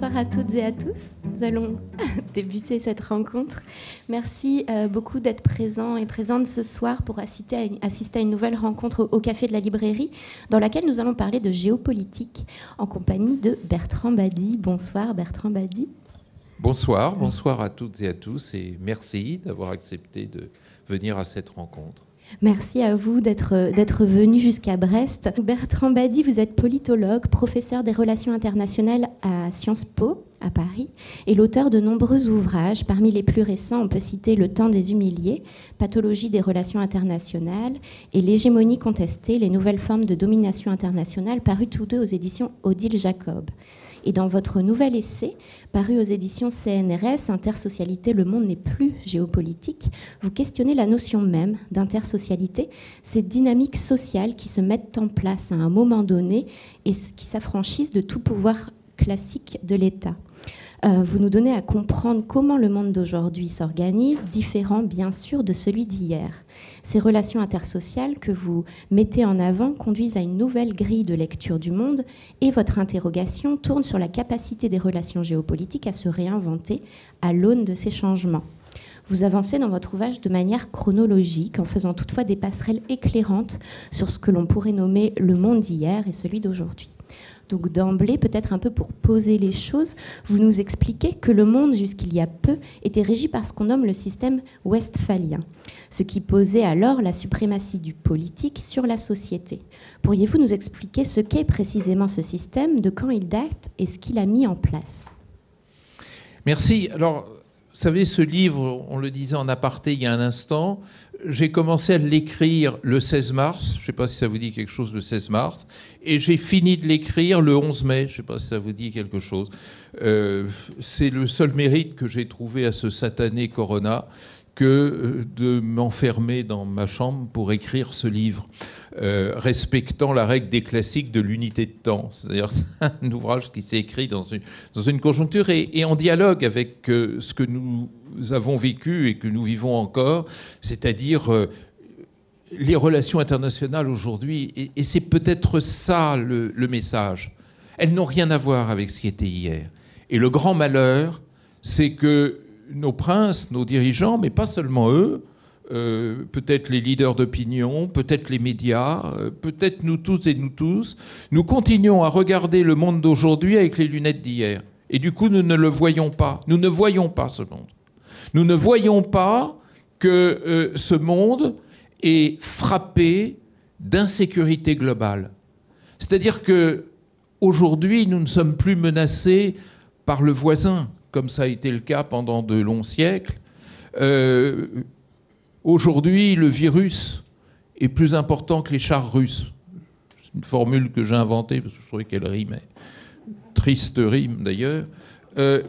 bonsoir à toutes et à tous. Nous allons débuter cette rencontre. Merci beaucoup d'être présents et présentes ce soir pour assister à une nouvelle rencontre au Café de la Librairie, dans laquelle nous allons parler de géopolitique en compagnie de Bertrand Bady. Bonsoir Bertrand Bady. Bonsoir, bonsoir à toutes et à tous et merci d'avoir accepté de venir à cette rencontre. Merci à vous d'être venu jusqu'à Brest. Bertrand Bady, vous êtes politologue, professeur des relations internationales à Sciences Po, à Paris, et l'auteur de nombreux ouvrages. Parmi les plus récents, on peut citer Le temps des humiliés, Pathologie des relations internationales, et L'hégémonie contestée, les nouvelles formes de domination internationale, parus tous deux aux éditions Odile Jacob. Et dans votre nouvel essai, paru aux éditions CNRS, Intersocialité, le monde n'est plus géopolitique, vous questionnez la notion même d'intersocialité, ces dynamiques sociales qui se mettent en place à un moment donné et qui s'affranchissent de tout pouvoir classique de l'État. Vous nous donnez à comprendre comment le monde d'aujourd'hui s'organise, différent bien sûr de celui d'hier. Ces relations intersociales que vous mettez en avant conduisent à une nouvelle grille de lecture du monde et votre interrogation tourne sur la capacité des relations géopolitiques à se réinventer à l'aune de ces changements. Vous avancez dans votre ouvrage de manière chronologique, en faisant toutefois des passerelles éclairantes sur ce que l'on pourrait nommer le monde d'hier et celui d'aujourd'hui. Donc d'emblée, peut-être un peu pour poser les choses, vous nous expliquez que le monde, jusqu'il y a peu, était régi par ce qu'on nomme le système westphalien, ce qui posait alors la suprématie du politique sur la société. Pourriez-vous nous expliquer ce qu'est précisément ce système, de quand il date et ce qu'il a mis en place ? Merci. Alors, vous savez, ce livre, on le disait en aparté il y a un instant, j'ai commencé à l'écrire le 16 mars, je ne sais pas si ça vous dit quelque chose le 16 mars, et j'ai fini de l'écrire le 11 mai, je ne sais pas si ça vous dit quelque chose. C'est le seul mérite que j'ai trouvé à ce satané Corona que de m'enfermer dans ma chambre pour écrire ce livre, respectant la règle des classiques de l'unité de temps. C'est-à-dire c'est un ouvrage qui s'est écrit dans une conjoncture et en dialogue avec ce que nous avons vécu et que nous vivons encore, c'est-à-dire les relations internationales aujourd'hui. Et c'est peut-être ça le message. Elles n'ont rien à voir avec ce qui était hier. Et le grand malheur, c'est que nos princes, nos dirigeants, mais pas seulement eux, peut-être les leaders d'opinion, peut-être les médias, peut-être nous tous et nous tous, nous continuons à regarder le monde d'aujourd'hui avec les lunettes d'hier. Et du coup, nous ne le voyons pas. Nous ne voyons pas ce monde. Nous ne voyons pas que ce monde est frappé d'insécurité globale. C'est-à-dire qu'aujourd'hui, nous ne sommes plus menacés par le voisin, comme ça a été le cas pendant de longs siècles. Aujourd'hui, le virus est plus important que les chars russes. C'est une formule que j'ai inventée parce que je trouvais qu'elle rimait. Triste rime d'ailleurs.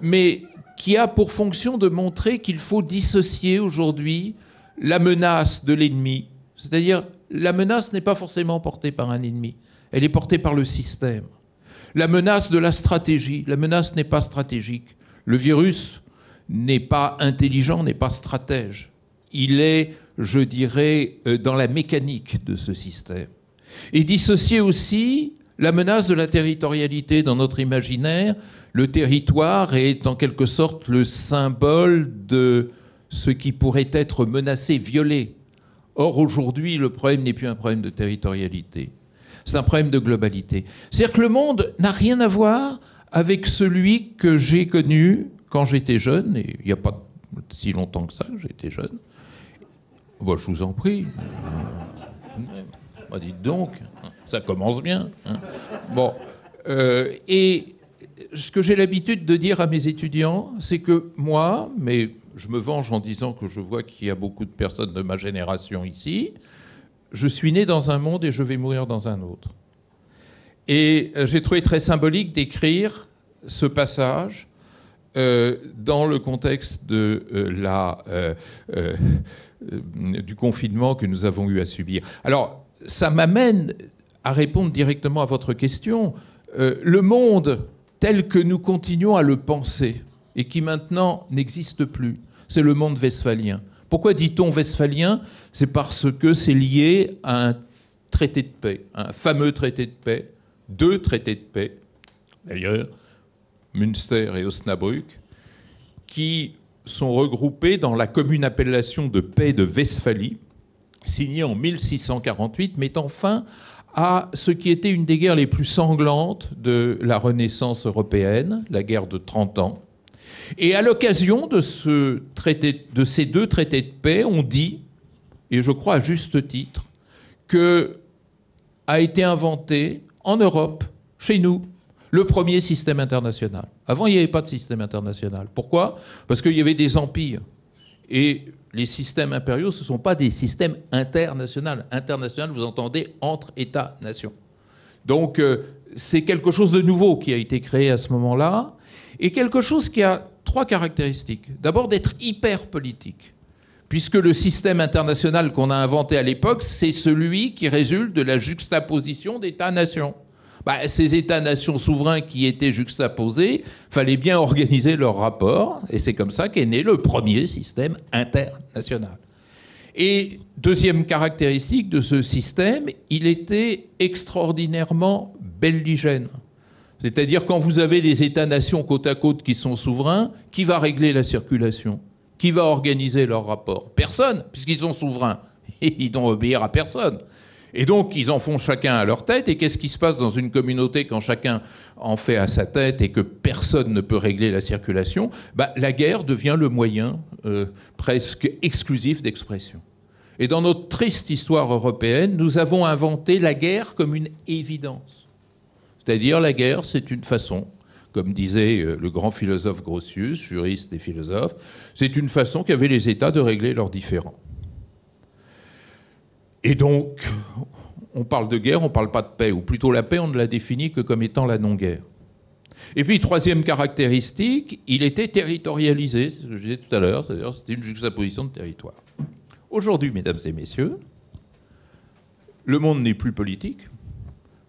Mais qui a pour fonction de montrer qu'il faut dissocier aujourd'hui la menace de l'ennemi. C'est-à-dire, la menace n'est pas forcément portée par un ennemi. Elle est portée par le système. La menace de la stratégie. La menace n'est pas stratégique. Le virus n'est pas intelligent, n'est pas stratège. Il est, je dirais, dans la mécanique de ce système. Et dissocier aussi la menace de la territorialité dans notre imaginaire. Le territoire est en quelque sorte le symbole de ce qui pourrait être menacé, violé. Or, aujourd'hui, le problème n'est plus un problème de territorialité. C'est un problème de globalité. C'est-à-dire que le monde n'a rien à voir avec celui que j'ai connu quand j'étais jeune, et il n'y a pas si longtemps que ça, j'étais jeune. Bon, je vous en prie. Dites donc, ça commence bien. Hein. Bon. Et ce que j'ai l'habitude de dire à mes étudiants, c'est que moi, mais je me venge en disant que je vois qu'il y a beaucoup de personnes de ma génération ici, je suis né dans un monde et je vais mourir dans un autre. Et j'ai trouvé très symbolique d'écrire ce passage dans le contexte de, du confinement que nous avons eu à subir. Alors, ça m'amène à répondre directement à votre question. Le monde tel que nous continuons à le penser et qui maintenant n'existe plus, c'est le monde westphalien. Pourquoi dit-on westphalien ? C'est parce que c'est lié à un traité de paix, un fameux traité de paix, 2 traités de paix, d'ailleurs, Münster et Osnabrück, qui sont regroupés dans la commune appellation de paix de Westphalie, signée en 1648, mettant fin à ce qui était une des guerres les plus sanglantes de la Renaissance européenne, la guerre de 30 ans. Et à l'occasion de ces deux traités de paix, on dit, et je crois à juste titre, que a été inventé en Europe, chez nous, le premier système international. Avant, il n'y avait pas de système international. Pourquoi ? Parce qu'il y avait des empires. Et les systèmes impériaux, ce ne sont pas des systèmes internationaux. International, vous entendez, entre États-nations. Donc, c'est quelque chose de nouveau qui a été créé à ce moment-là, et quelque chose qui a 3 caractéristiques. D'abord, d'être hyper politique, puisque le système international qu'on a inventé à l'époque, c'est celui qui résulte de la juxtaposition d'États-nations. Ces États-nations souverains qui étaient juxtaposés, fallait bien organiser leurs rapports, et c'est comme ça qu'est né le premier système international. Et deuxième caractéristique de ce système, il était extraordinairement belligène. C'est-à-dire quand vous avez des États-nations côte à côte qui sont souverains, qui va régler la circulation ? Qui va organiser leurs rapports ? Personne, puisqu'ils sont souverains. Et ils doivent obéir à personne. Et donc, ils en font chacun à leur tête. Et qu'est-ce qui se passe dans une communauté quand chacun en fait à sa tête et que personne ne peut régler la circulation ? La guerre devient le moyen presque exclusif d'expression. Et dans notre triste histoire européenne, nous avons inventé la guerre comme une évidence. C'est-à-dire, la guerre, c'est une façon, comme disait le grand philosophe Grotius, juriste et philosophe, c'est une façon qu'avaient les États de régler leurs différends. Et donc, on parle de guerre, on ne parle pas de paix, ou plutôt la paix, on ne la définit que comme étant la non-guerre. Et puis, troisième caractéristique, il était territorialisé, c'est ce que je disais tout à l'heure, c'est-à-dire c'était une juxtaposition de territoire. Aujourd'hui, mesdames et messieurs, le monde n'est plus politique,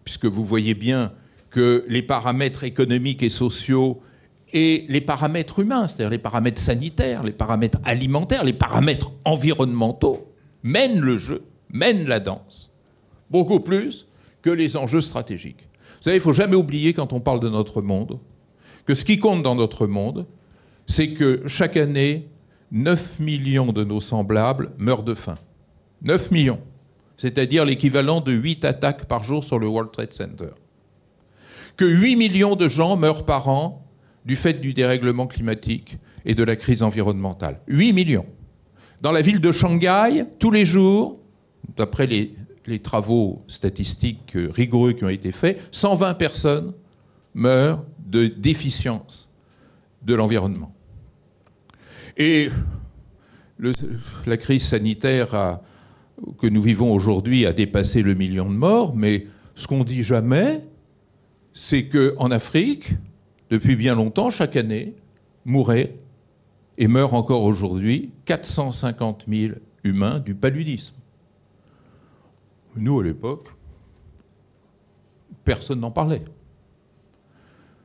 puisque vous voyez bien que les paramètres économiques et sociaux et les paramètres humains, c'est-à-dire les paramètres sanitaires, les paramètres alimentaires, les paramètres environnementaux, mènent le jeu, mènent la danse, beaucoup plus que les enjeux stratégiques. Vous savez, il ne faut jamais oublier, quand on parle de notre monde, que ce qui compte dans notre monde, c'est que chaque année, 9 millions de nos semblables meurent de faim. 9 millions. C'est-à-dire l'équivalent de 8 attaques par jour sur le World Trade Center. Que 8 millions de gens meurent par an du fait du dérèglement climatique et de la crise environnementale. 8 millions. Dans la ville de Shanghai, tous les jours, d'après les travaux statistiques rigoureux qui ont été faits, 120 personnes meurent de déficience de l'environnement. Et la crise sanitaire que nous vivons aujourd'hui a dépassé le million de morts, mais ce qu'on ne dit jamais, c'est qu'en Afrique, depuis bien longtemps, chaque année, mouraient et meurent encore aujourd'hui 450 000 humains du paludisme. Nous, à l'époque, personne n'en parlait.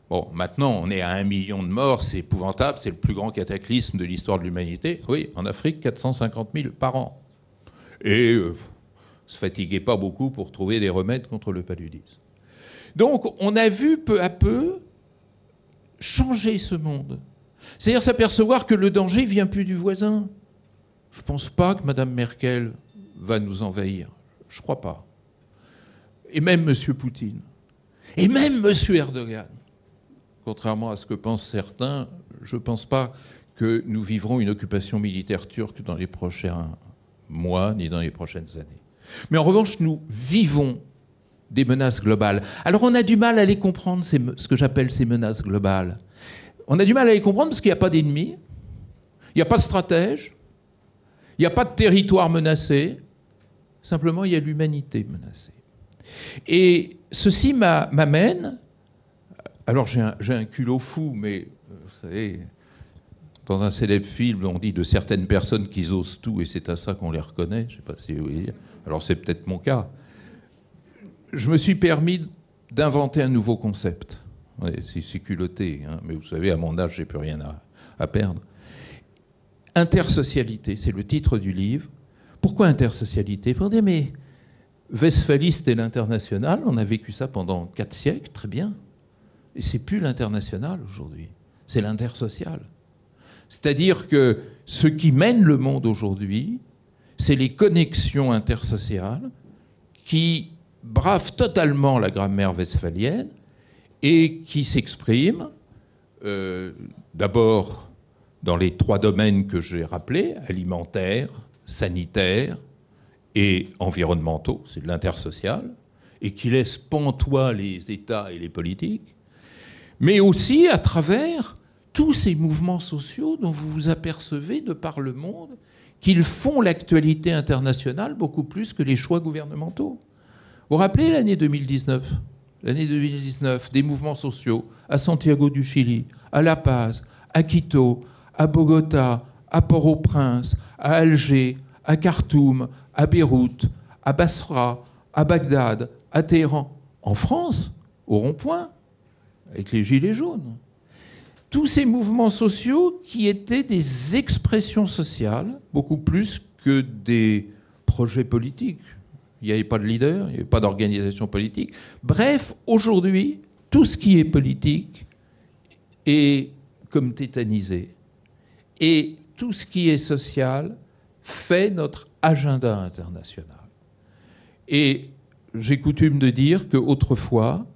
Bon, maintenant, on est à 1 million de morts, c'est épouvantable, c'est le plus grand cataclysme de l'histoire de l'humanité. Oui, en Afrique, 450 000 par an. Et ne se fatiguez pas beaucoup pour trouver des remèdes contre le paludisme. Donc, on a vu peu à peu changer ce monde. C'est-à-dire s'apercevoir que le danger ne vient plus du voisin. Je ne pense pas que Mme Merkel va nous envahir. Je ne crois pas. Et même M. Poutine. Et même M. Erdogan. Contrairement à ce que pensent certains, je ne pense pas que nous vivrons une occupation militaire turque dans les prochains mois, ni dans les prochaines années. Mais en revanche, nous vivons des menaces globales. Alors on a du mal à les comprendre, ce que j'appelle ces menaces globales. On a du mal à les comprendre parce qu'il n'y a pas d'ennemis, il n'y a pas de stratège, il n'y a pas de territoire menacé, simplement il y a l'humanité menacée. Et ceci m'amène... Alors j'ai un culot fou, mais vous savez, dans un célèbre film, on dit de certaines personnes qu'ils osent tout, et c'est à ça qu'on les reconnaît, je ne sais pas si vous voulez dire. Alors c'est peut-être mon cas. Je me suis permis d'inventer un nouveau concept. Ouais, c'est culotté, hein, mais vous savez, à mon âge, j'ai plus rien à perdre. Intersocialité, c'est le titre du livre. Pourquoi intersocialité ? Pour dire, mais Westphalie, c'était l'international, on a vécu ça pendant 4 siècles, très bien. Et c'est plus l'international aujourd'hui, c'est l'intersocial. C'est-à-dire que ce qui mène le monde aujourd'hui, c'est les connexions intersociales qui bravent totalement la grammaire westphalienne et qui s'expriment d'abord dans les 3 domaines que j'ai rappelés, alimentaire, sanitaire et environnementaux, c'est de l'intersocial, et qui laissent pantois les États et les politiques, mais aussi à travers tous ces mouvements sociaux dont vous vous apercevez de par le monde qu'ils font l'actualité internationale beaucoup plus que les choix gouvernementaux. Vous vous rappelez l'année 2019 ? L'année 2019, des mouvements sociaux à Santiago du Chili, à La Paz, à Quito, à Bogota, à Port-au-Prince, à Alger, à Khartoum, à Beyrouth, à Basra, à Bagdad, à Téhéran, en France, au rond-point, avec les gilets jaunes. Tous ces mouvements sociaux qui étaient des expressions sociales, beaucoup plus que des projets politiques. Il n'y avait pas de leader, il n'y avait pas d'organisation politique. Bref, aujourd'hui, tout ce qui est politique est comme tétanisé. Et tout ce qui est social fait notre agenda international. Et j'ai coutume de dire qu'autrefois,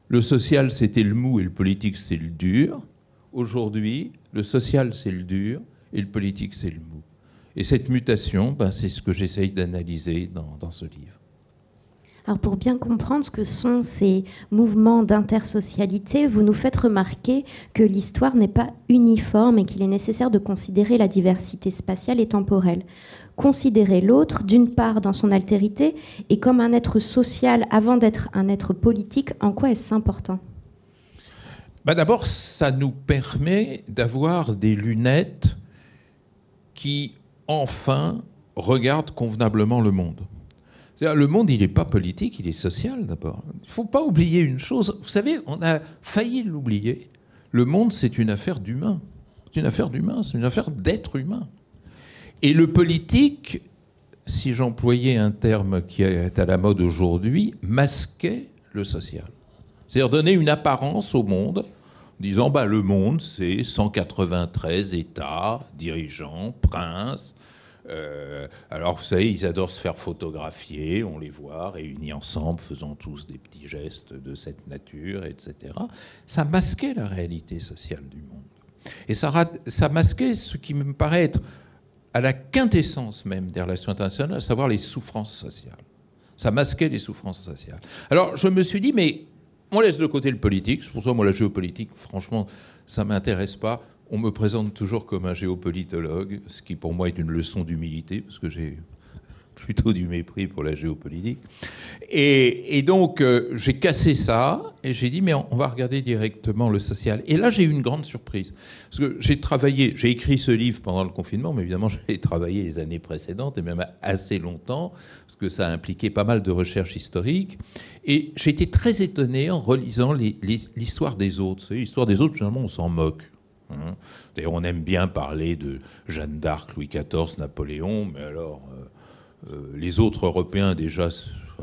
le social, c'était le mou et le politique, c'est le dur. Aujourd'hui, le social, c'est le dur et le politique, c'est le mou. Et cette mutation, c'est ce que j'essaye d'analyser dans ce livre. Alors pour bien comprendre ce que sont ces mouvements d'intersocialité, vous nous faites remarquer que l'histoire n'est pas uniforme et qu'il est nécessaire de considérer la diversité spatiale et temporelle. Considérer l'autre, d'une part, dans son altérité et comme un être social avant d'être un être politique, en quoi est-ce important ? D'abord, ça nous permet d'avoir des lunettes qui, enfin, regardent convenablement le monde. C'est-à-dire, le monde, il n'est pas politique, il est social, d'abord. Il ne faut pas oublier une chose. Vous savez, on a failli l'oublier. Le monde, c'est une affaire d'humain. C'est une affaire d'humain, c'est une affaire d'être humain. Et le politique, si j'employais un terme qui est à la mode aujourd'hui, masquait le social. C'est-à-dire donner une apparence au monde, en disant le monde, c'est 193 États, dirigeants, princes. Alors, vous savez, ils adorent se faire photographier, on les voit réunis ensemble, faisant tous des petits gestes de cette nature, etc. Ça masquait la réalité sociale du monde. Et ça masquait ce qui me paraît être à la quintessence même des relations internationales, à savoir les souffrances sociales. Ça masquait les souffrances sociales. Alors, je me suis dit, mais on laisse de côté le politique. C'est pour ça, moi, la géopolitique, franchement, ça ne m'intéresse pas. On me présente toujours comme un géopolitologue, ce qui pour moi est une leçon d'humilité, parce que j'ai plutôt du mépris pour la géopolitique. Et donc, j'ai cassé ça, et j'ai dit, mais on va regarder directement le social. Et là, j'ai eu une grande surprise. Parce que j'ai écrit ce livre pendant le confinement, mais évidemment, j'avais travaillé les années précédentes, et même assez longtemps, parce que ça a impliqué pas mal de recherches historiques. Et j'ai été très étonné en relisant l'histoire des autres. Vous savez, l'histoire des autres, généralement, on s'en moque. D'ailleurs, on aime bien parler de Jeanne d'Arc, Louis XIV, Napoléon, mais alors les autres Européens déjà,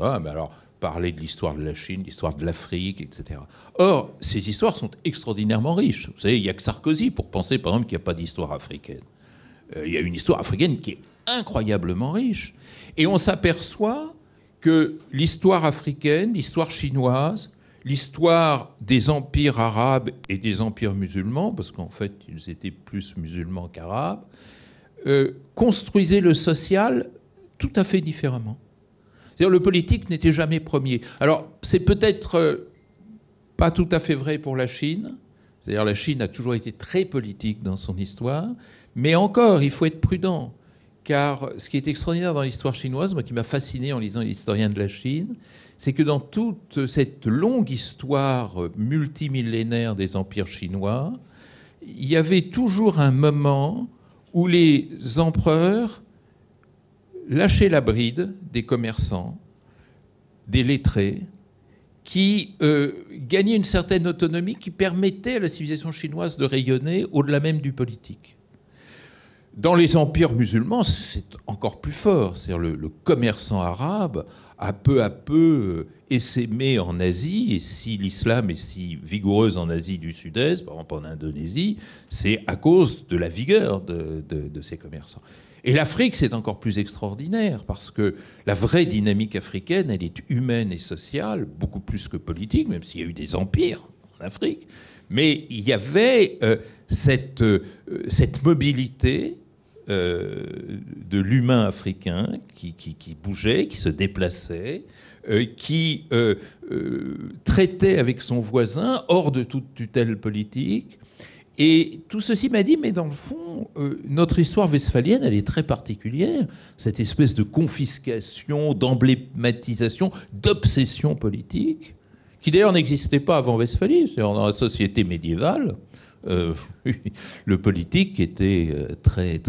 mais alors parler de l'histoire de la Chine, l'histoire de l'Afrique, etc. Or, ces histoires sont extraordinairement riches. Vous savez, il n'y a que Sarkozy pour penser, par exemple, qu'il n'y a pas d'histoire africaine. Il y a une histoire africaine qui est incroyablement riche. Et on s'aperçoit que l'histoire africaine, l'histoire chinoise, l'histoire des empires arabes et des empires musulmans, parce qu'en fait, ils étaient plus musulmans qu'arabes, construisaient le social tout à fait différemment. C'est-à-dire le politique n'était jamais premier. Alors, c'est peut-être pas tout à fait vrai pour la Chine. C'est-à-dire la Chine a toujours été très politique dans son histoire. Mais encore, il faut être prudent. Car ce qui est extraordinaire dans l'histoire chinoise, moi qui m'a fasciné en lisant l'historien de la Chine, c'est que dans toute cette longue histoire multimillénaire des empires chinois, il y avait toujours un moment où les empereurs lâchaient la bride des commerçants, des lettrés, qui gagnaient une certaine autonomie qui permettait à la civilisation chinoise de rayonner au-delà même du politique. Dans les empires musulmans, c'est encore plus fort. C'est-à-dire le commerçant arabe a peu à peu essaimé en Asie, et si l'islam est si vigoureuse en Asie du Sud-Est, par exemple en Indonésie, c'est à cause de la vigueur de ces commerçants. Et l'Afrique, c'est encore plus extraordinaire, parce que la vraie dynamique africaine, elle est humaine et sociale, beaucoup plus que politique, même s'il y a eu des empires en Afrique. Mais il y avait cette mobilité de l'humain africain qui bougeait, qui se déplaçait, qui traitait avec son voisin hors de toute tutelle politique. Et tout ceci m'a dit, mais dans le fond, notre histoire westphalienne, elle est très particulière. Cette espèce de confiscation, d'emblématisation, d'obsession politique, qui d'ailleurs n'existait pas avant Westphalie. C'est-à-dire dans la société médiévale, le politique était très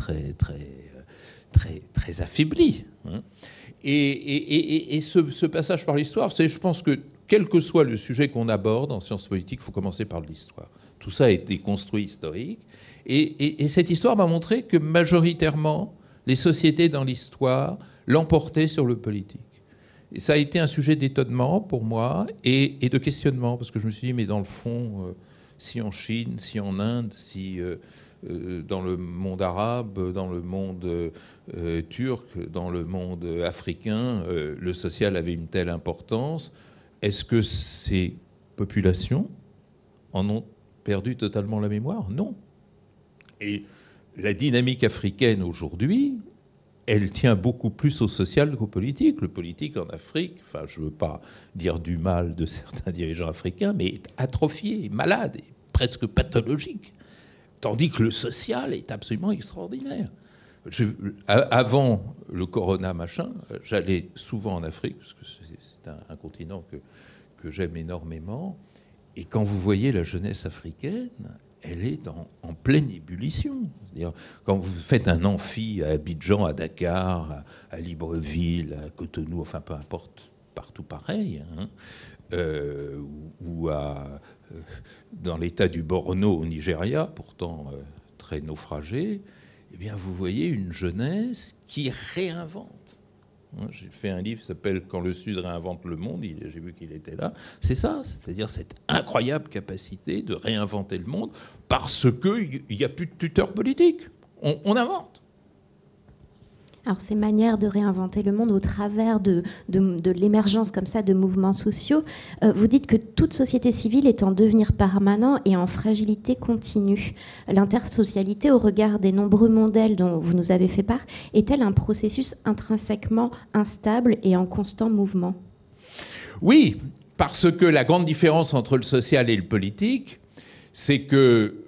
affaibli. Hein. Et ce passage par l'histoire, je pense que quel que soit le sujet qu'on aborde en sciences politiques, il faut commencer par l'histoire. Tout ça a été construit historique. Et cette histoire m'a montré que majoritairement, les sociétés dans l'histoire l'emportaient sur le politique. Et ça a été un sujet d'étonnement pour moi et de questionnement, parce que je me suis dit, mais dans le fond, si en Chine, si en Inde, si dans le monde arabe, dans le monde turc, dans le monde africain, le social avait une telle importance, est-ce que ces populations en ont perdu totalement la mémoire? Non. Et la dynamique africaine aujourd'hui, elle tient beaucoup plus au social qu'au politique. Le politique en Afrique, enfin, je ne veux pas dire du mal de certains dirigeants africains, mais est atrophié, malade, et presque pathologique. Tandis que le social est absolument extraordinaire. Avant le corona machin, j'allais souvent en Afrique, parce que c'est un continent que j'aime énormément. Et quand vous voyez la jeunesse africaine, elle est en pleine ébullition. C'est-à-dire, quand vous faites un amphi à Abidjan, à Dakar, à Libreville, à Cotonou, enfin peu importe, partout pareil, hein, ou dans l'état du Borno au Nigeria, pourtant très naufragé, eh bien vous voyez une jeunesse qui réinvente. J'ai fait un livre qui s'appelle « Quand le Sud réinvente le monde », j'ai vu qu'il était là. C'est ça, c'est-à-dire cette incroyable capacité de réinventer le monde parce qu'il n'y a plus de tuteur politique. On invente. Alors ces manières de réinventer le monde au travers de l'émergence comme ça de mouvements sociaux, vous dites que toute société civile est en devenir permanent et en fragilité continue. L'intersocialité, au regard des nombreux modèles dont vous nous avez fait part, est-elle un processus intrinsèquement instable et en constant mouvement? Oui, parce que la grande différence entre le social et le politique, c'est que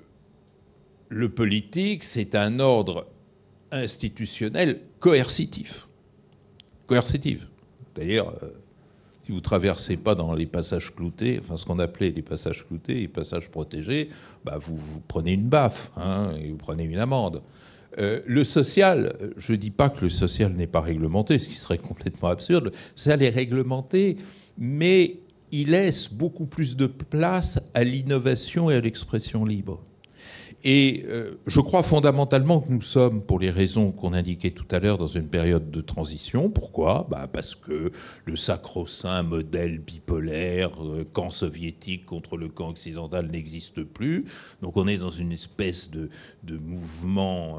le politique, c'est un ordre institutionnel coercitif. Coercitif. D'ailleurs, si vous ne traversez pas dans les passages cloutés, enfin ce qu'on appelait les passages cloutés, les passages protégés, bah vous prenez une baffe, hein, et vous prenez une amende. Le social, je ne dis pas que le social n'est pas réglementé, ce qui serait complètement absurde. Ça l'est réglementé, mais il laisse beaucoup plus de place à l'innovation et à l'expression libre. Et je crois fondamentalement que nous sommes, pour les raisons qu'on indiquait tout à l'heure, dans une période de transition. Pourquoi ? Parce que le sacro-saint modèle bipolaire, camp soviétique contre le camp occidental, n'existe plus. Donc on est dans une espèce de mouvement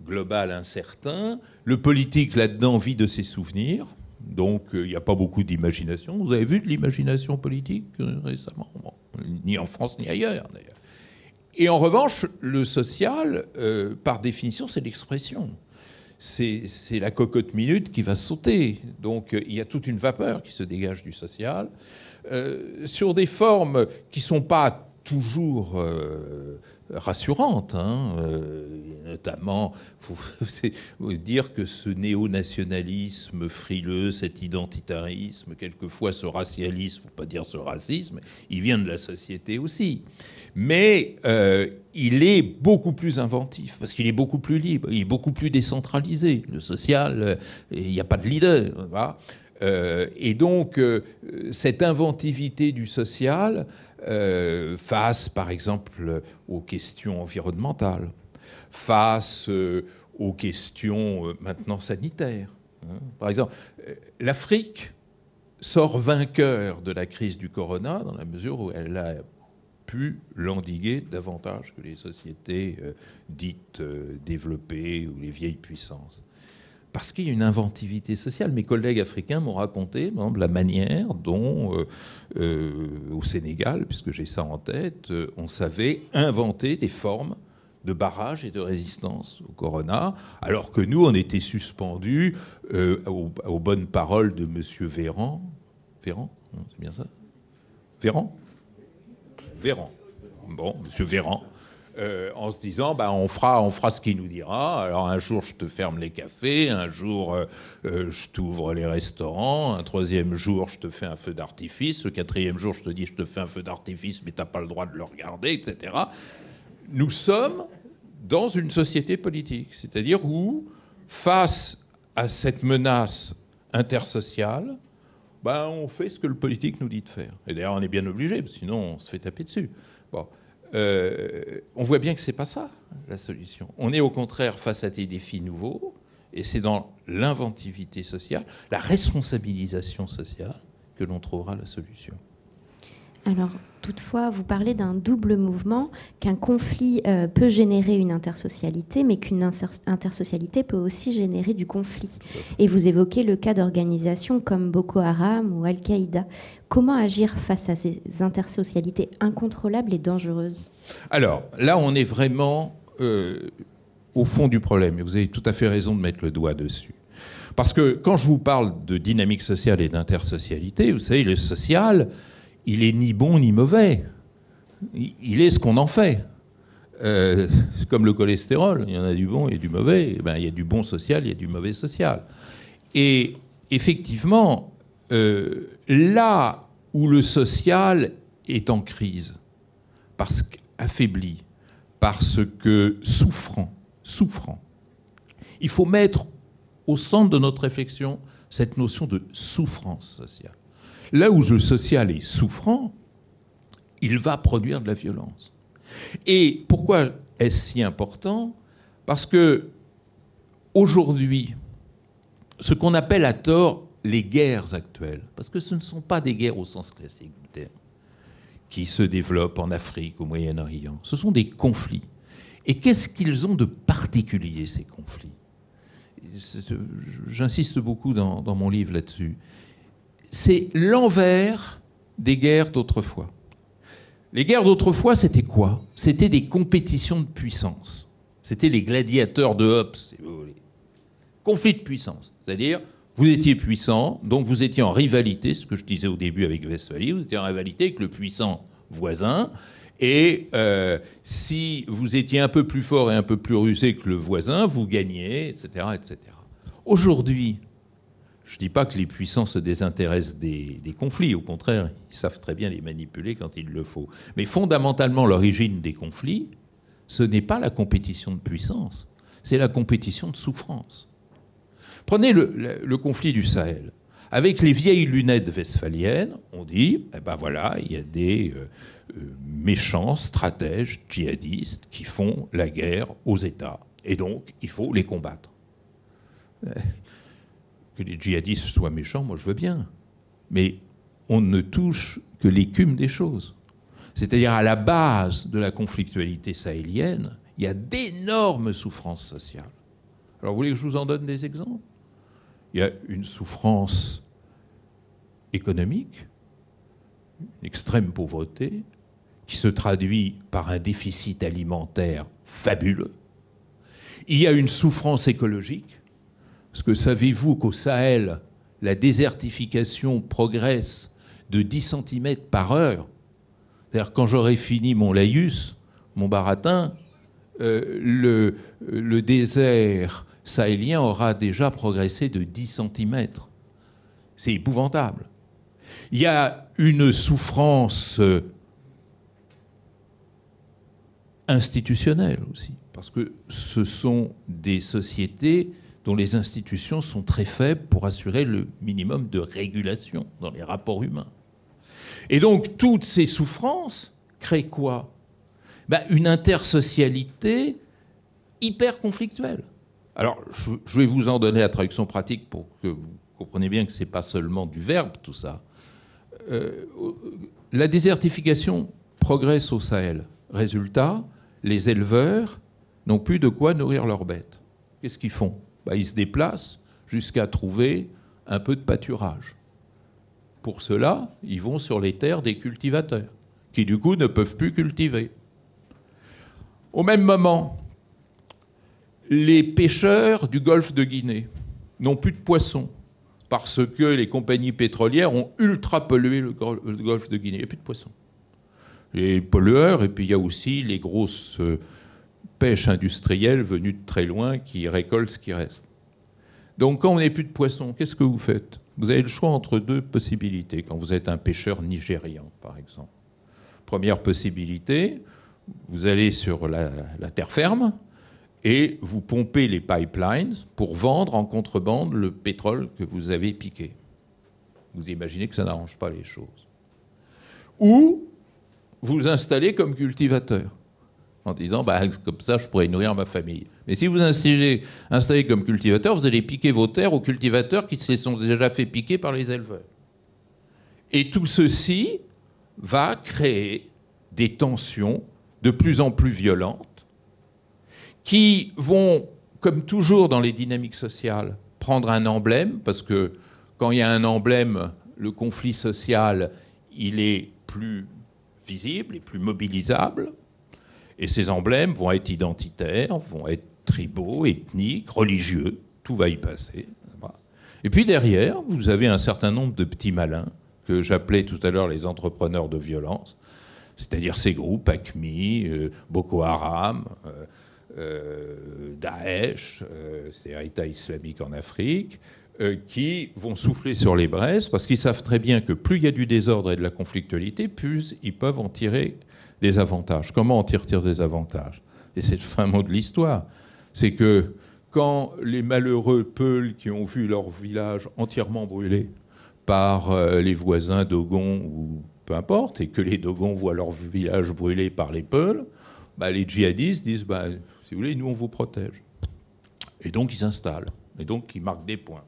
global incertain. Le politique, là-dedans, vit de ses souvenirs. Donc il n'y a pas beaucoup d'imagination. Vous avez vu de l'imagination politique récemment ? Bon, ni en France ni ailleurs, d'ailleurs. Et en revanche, le social, par définition, c'est l'expression. C'est la cocotte minute qui va sauter. Donc il y a toute une vapeur qui se dégage du social, sur des formes qui ne sont pas toujours rassurantes. Hein. Notamment, il faut dire que ce néo-nationalisme frileux, cet identitarisme, quelquefois ce racialisme, pour ne pas dire ce racisme, il vient de la société aussi. Mais il est beaucoup plus inventif, parce qu'il est beaucoup plus libre, il est beaucoup plus décentralisé. Le social, il n'y a pas de leader. Voilà. Et donc, cette inventivité du social, face, par exemple, aux questions environnementales, face aux questions maintenant sanitaires. Par exemple, l'Afrique sort vainqueur de la crise du corona dans la mesure où elle a pu l'endiguer davantage que les sociétés dites développées ou les vieilles puissances. Parce qu'il y a une inventivité sociale. Mes collègues africains m'ont raconté, par exemple, la manière dont, au Sénégal, puisque j'ai ça en tête, on savait inventer des formes de barrage et de résistance au corona, alors que nous, on était suspendus aux bonnes paroles de M. Véran. Véran, c'est bien ça? Véran. Bon, M. Véran. En se disant, on fera ce qu'il nous dira. Alors un jour, je te ferme les cafés, un jour, je t'ouvre les restaurants, un troisième jour, je te fais un feu d'artifice, le quatrième jour, je te dis, je te fais un feu d'artifice, mais tu n'as pas le droit de le regarder, etc. Nous sommes dans une société politique, c'est-à-dire où, face à cette menace intersociale, on fait ce que le politique nous dit de faire. Et d'ailleurs, on est bien obligé, sinon on se fait taper dessus. Bon. On voit bien que ce n'est pas ça, la solution. On est au contraire face à des défis nouveaux, et c'est dans l'inventivité sociale, la responsabilisation sociale, que l'on trouvera la solution. Alors, toutefois, vous parlez d'un double mouvement, qu'un conflit peut générer une intersocialité, mais qu'une intersocialité peut aussi générer du conflit. Et vous évoquez le cas d'organisations comme Boko Haram ou Al-Qaïda. Comment agir face à ces intersocialités incontrôlables et dangereuses? Alors, là, on est vraiment au fond du problème, et vous avez tout à fait raison de mettre le doigt dessus. Parce que quand je vous parle de dynamique sociale et d'intersocialité, vous savez, le social, il est ni bon ni mauvais. Il est ce qu'on en fait. C'est comme le cholestérol, il y en a du bon et du mauvais. Il y a du bon social, il y a du mauvais social. Et effectivement, là où le social est en crise, parce qu'affaibli, parce que souffrant, il faut mettre au centre de notre réflexion cette notion de souffrance sociale. Là où le social est souffrant, il va produire de la violence. Et pourquoi est-ce si important? Parce que aujourd'hui, ce qu'on appelle à tort les guerres actuelles, parce que ce ne sont pas des guerres au sens classique du terme, qui se développent en Afrique, au Moyen-Orient, ce sont des conflits. Et qu'est-ce qu'ils ont de particulier, ces conflits? J'insiste beaucoup dans mon livre là-dessus. C'est l'envers des guerres d'autrefois. Les guerres d'autrefois, c'était quoi? C'était des compétitions de puissance. C'était les gladiateurs de Hobbes, si vous voulez. Conflit de puissance. C'est-à-dire, vous étiez puissant, donc vous étiez en rivalité, ce que je disais au début avec Westphalie, vous étiez en rivalité avec le puissant voisin, et si vous étiez un peu plus fort et un peu plus rusé que le voisin, vous gagniez, etc., etc. Aujourd'hui, je ne dis pas que les puissants se désintéressent des conflits, au contraire, ils savent très bien les manipuler quand il le faut. Mais fondamentalement, l'origine des conflits, ce n'est pas la compétition de puissance, c'est la compétition de souffrance. Prenez le conflit du Sahel. Avec les vieilles lunettes westphaliennes, on dit, voilà, il y a des méchants stratèges djihadistes qui font la guerre aux États. Et donc, il faut les combattre. Que les djihadistes soient méchants, moi je veux bien. Mais on ne touche que l'écume des choses. C'est-à-dire à la base de la conflictualité sahélienne, il y a d'énormes souffrances sociales. Alors vous voulez que je vous en donne des exemples? Il y a une souffrance économique, une extrême pauvreté, qui se traduit par un déficit alimentaire fabuleux. Il y a une souffrance écologique, parce que savez-vous qu'au Sahel, la désertification progresse de 10 cm par heure? C'est-à-dire quand j'aurai fini mon laïus, mon baratin, le désert sahélien aura déjà progressé de 10 cm. C'est épouvantable. Il y a une souffrance institutionnelle aussi, parce que ce sont des sociétés dont les institutions sont très faibles pour assurer le minimum de régulation dans les rapports humains. Et donc, toutes ces souffrances créent quoi? Une intersocialité hyper conflictuelle. Alors, je vais vous en donner la traduction pratique pour que vous compreniez bien que ce n'est pas seulement du verbe, tout ça. La désertification progresse au Sahel. Résultat, les éleveurs n'ont plus de quoi nourrir leurs bêtes. Qu'est-ce qu'ils font? Ils se déplacent jusqu'à trouver un peu de pâturage. Pour cela, ils vont sur les terres des cultivateurs, qui du coup ne peuvent plus cultiver. Au même moment, les pêcheurs du golfe de Guinée n'ont plus de poissons parce que les compagnies pétrolières ont ultra pollué le golfe de Guinée. Il n'y a plus de poissons. Les pollueurs, et puis il y a aussi les grosses pêches industrielles venues de très loin qui récoltent ce qui reste. Donc quand on n'a plus de poissons, qu'est-ce que vous faites? Vous avez le choix entre deux possibilités quand vous êtes un pêcheur nigérian, par exemple. Première possibilité, vous allez sur la terre ferme et vous pompez les pipelines pour vendre en contrebande le pétrole que vous avez piqué. Vous imaginez que ça n'arrange pas les choses. Ou vous vous installez comme cultivateur, en disant comme ça je pourrais nourrir ma famille. Mais si vous installez comme cultivateur, vous allez piquer vos terres aux cultivateurs qui se sont déjà fait piquer par les éleveurs. Et tout ceci va créer des tensions de plus en plus violentes qui vont, comme toujours dans les dynamiques sociales, prendre un emblème, parce que quand il y a un emblème, le conflit social, il est plus visible et plus mobilisable. Et ces emblèmes vont être identitaires, vont être tribaux, ethniques, religieux, tout va y passer. Et puis derrière, vous avez un certain nombre de petits malins, que j'appelais tout à l'heure les entrepreneurs de violence, c'est-à-dire ces groupes, AQMI, Boko Haram, Daesh, c'est État islamique en Afrique, qui vont souffler sur les braises parce qu'ils savent très bien que plus il y a du désordre et de la conflictualité, plus ils peuvent en tirer des avantages. Comment en tirer des avantages? Et c'est le fin mot de l'histoire. C'est que quand les malheureux Peuls qui ont vu leur village entièrement brûlé par les voisins Dogons ou peu importe, et que les Dogons voient leur village brûlé par les Peuls, les djihadistes disent si vous voulez, nous on vous protège. Et donc ils s'installent. Et donc ils marquent des points.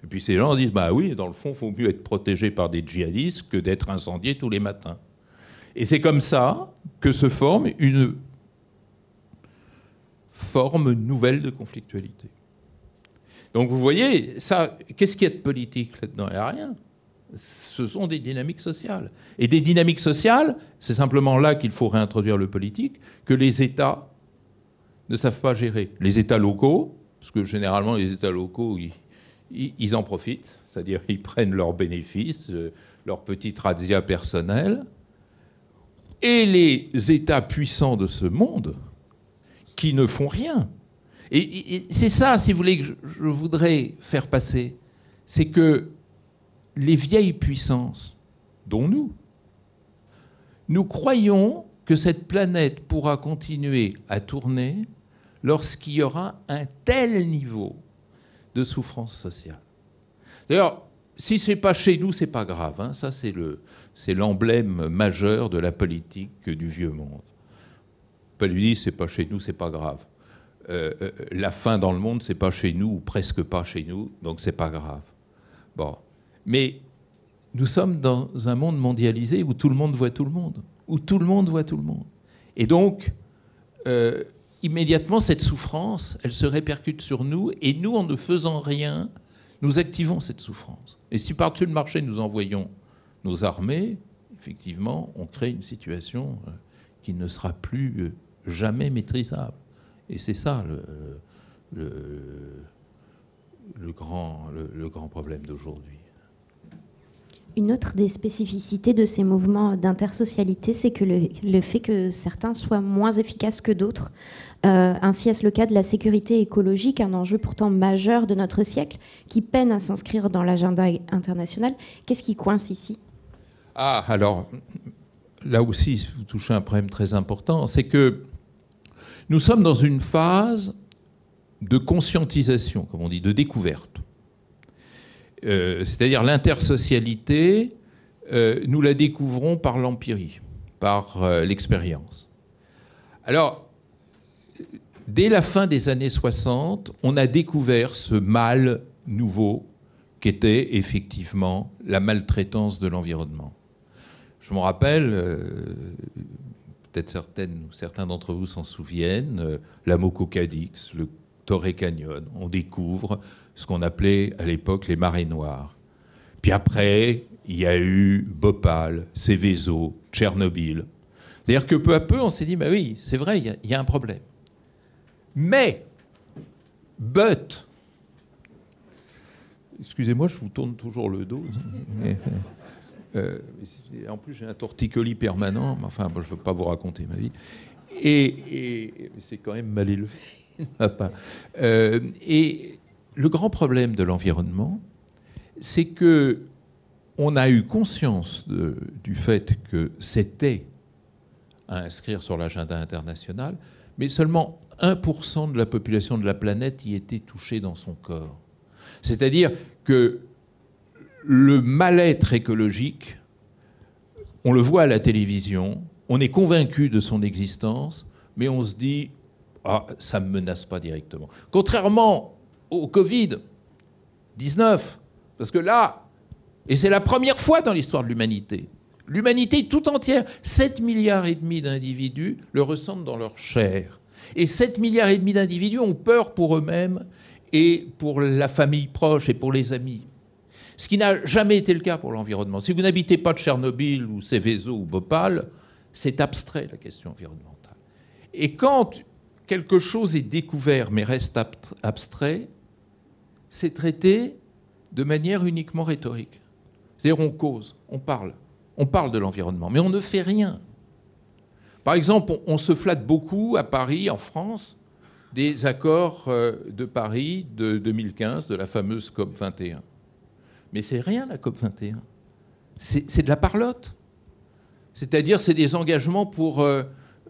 Et puis ces gens disent oui, dans le fond, il faut mieux être protégé par des djihadistes que d'être incendié tous les matins. Et c'est comme ça que se forme une forme nouvelle de conflictualité. Donc vous voyez, ça, qu'est-ce qu'il y a de politique là-dedans? Il n'y a rien. Ce sont des dynamiques sociales. Et des dynamiques sociales, c'est simplement là qu'il faut réintroduire le politique, que les États ne savent pas gérer. Les États locaux, parce que généralement les États locaux, ils en profitent, c'est-à-dire ils prennent leurs bénéfices, leur petite razzia personnelle, et les États puissants de ce monde qui ne font rien. Et c'est ça, si vous voulez, que je voudrais faire passer, c'est que les vieilles puissances, dont nous croyons que cette planète pourra continuer à tourner lorsqu'il y aura un tel niveau de souffrance sociale. D'ailleurs, si ce n'est pas chez nous, ce n'est pas grave. Hein. Ça, c'est l'emblème majeur de la politique du vieux monde. Pas lui dire, c'est pas chez nous, c'est pas grave. La faim dans le monde, c'est pas chez nous, ou presque pas chez nous, donc c'est pas grave. Bon. Mais nous sommes dans un monde mondialisé où tout le monde voit tout le monde. Où tout le monde voit tout le monde. Et donc, immédiatement, cette souffrance, elle se répercute sur nous, et nous, en ne faisant rien, nous activons cette souffrance. Et si par-dessus le marché, nous envoyons nos armées, effectivement, on crée une situation qui ne sera plus jamais maîtrisable. Et c'est ça le grand problème d'aujourd'hui. Une autre des spécificités de ces mouvements d'intersocialité, c'est que le fait que certains soient moins efficaces que d'autres. Ainsi est-ce le cas de la sécurité écologique, un enjeu pourtant majeur de notre siècle, qui peine à s'inscrire dans l'agenda international. Qu'est-ce qui coince ici? Alors, là aussi, vous touchez un problème très important, c'est que nous sommes dans une phase de conscientisation, comme on dit, de découverte. C'est-à-dire l'intersocialité, nous la découvrons par l'empirie, par l'expérience. Alors, dès la fin des années 60, on a découvert ce mal nouveau qu'était effectivement la maltraitance de l'environnement. Je me rappelle, peut-être certains d'entre vous s'en souviennent, la Moco-Cadix, le Torrey Canyon, on découvre ce qu'on appelait à l'époque les marées noires. Puis après, il y a eu Bhopal, Seveso, Tchernobyl. C'est-à-dire que peu à peu, on s'est dit, bah oui, c'est vrai, il y a un problème. Mais, excusez-moi, je vous tourne toujours le dos. En plus, j'ai un torticolis permanent. Enfin, bon, je ne veux pas vous raconter ma vie. Et c'est quand même mal élevé. Et le grand problème de l'environnement, c'est que on a eu conscience du fait que c'était à inscrire sur l'agenda international, mais seulement 1% de la population de la planète y était touchée dans son corps. C'est-à-dire que le mal-être écologique, on le voit à la télévision, on est convaincu de son existence, mais on se dit « Ah, ça ne me menace pas directement ». Contrairement au Covid-19, parce que là, et c'est la première fois dans l'histoire de l'humanité, l'humanité tout entière, 7,5 milliards d'individus le ressentent dans leur chair. Et 7,5 milliards d'individus ont peur pour eux-mêmes et pour la famille proche et pour les amis. Ce qui n'a jamais été le cas pour l'environnement. Si vous n'habitez pas de Tchernobyl ou Seveso ou Bhopal, c'est abstrait la question environnementale. Et quand quelque chose est découvert mais reste abstrait, c'est traité de manière uniquement rhétorique. C'est-à-dire on cause, on parle de l'environnement, mais on ne fait rien. Par exemple, on se flatte beaucoup à Paris, en France, des accords de Paris de 2015, de la fameuse COP 21. Mais c'est rien, la COP 21. C'est de la parlotte. C'est-à-dire, c'est des engagements pour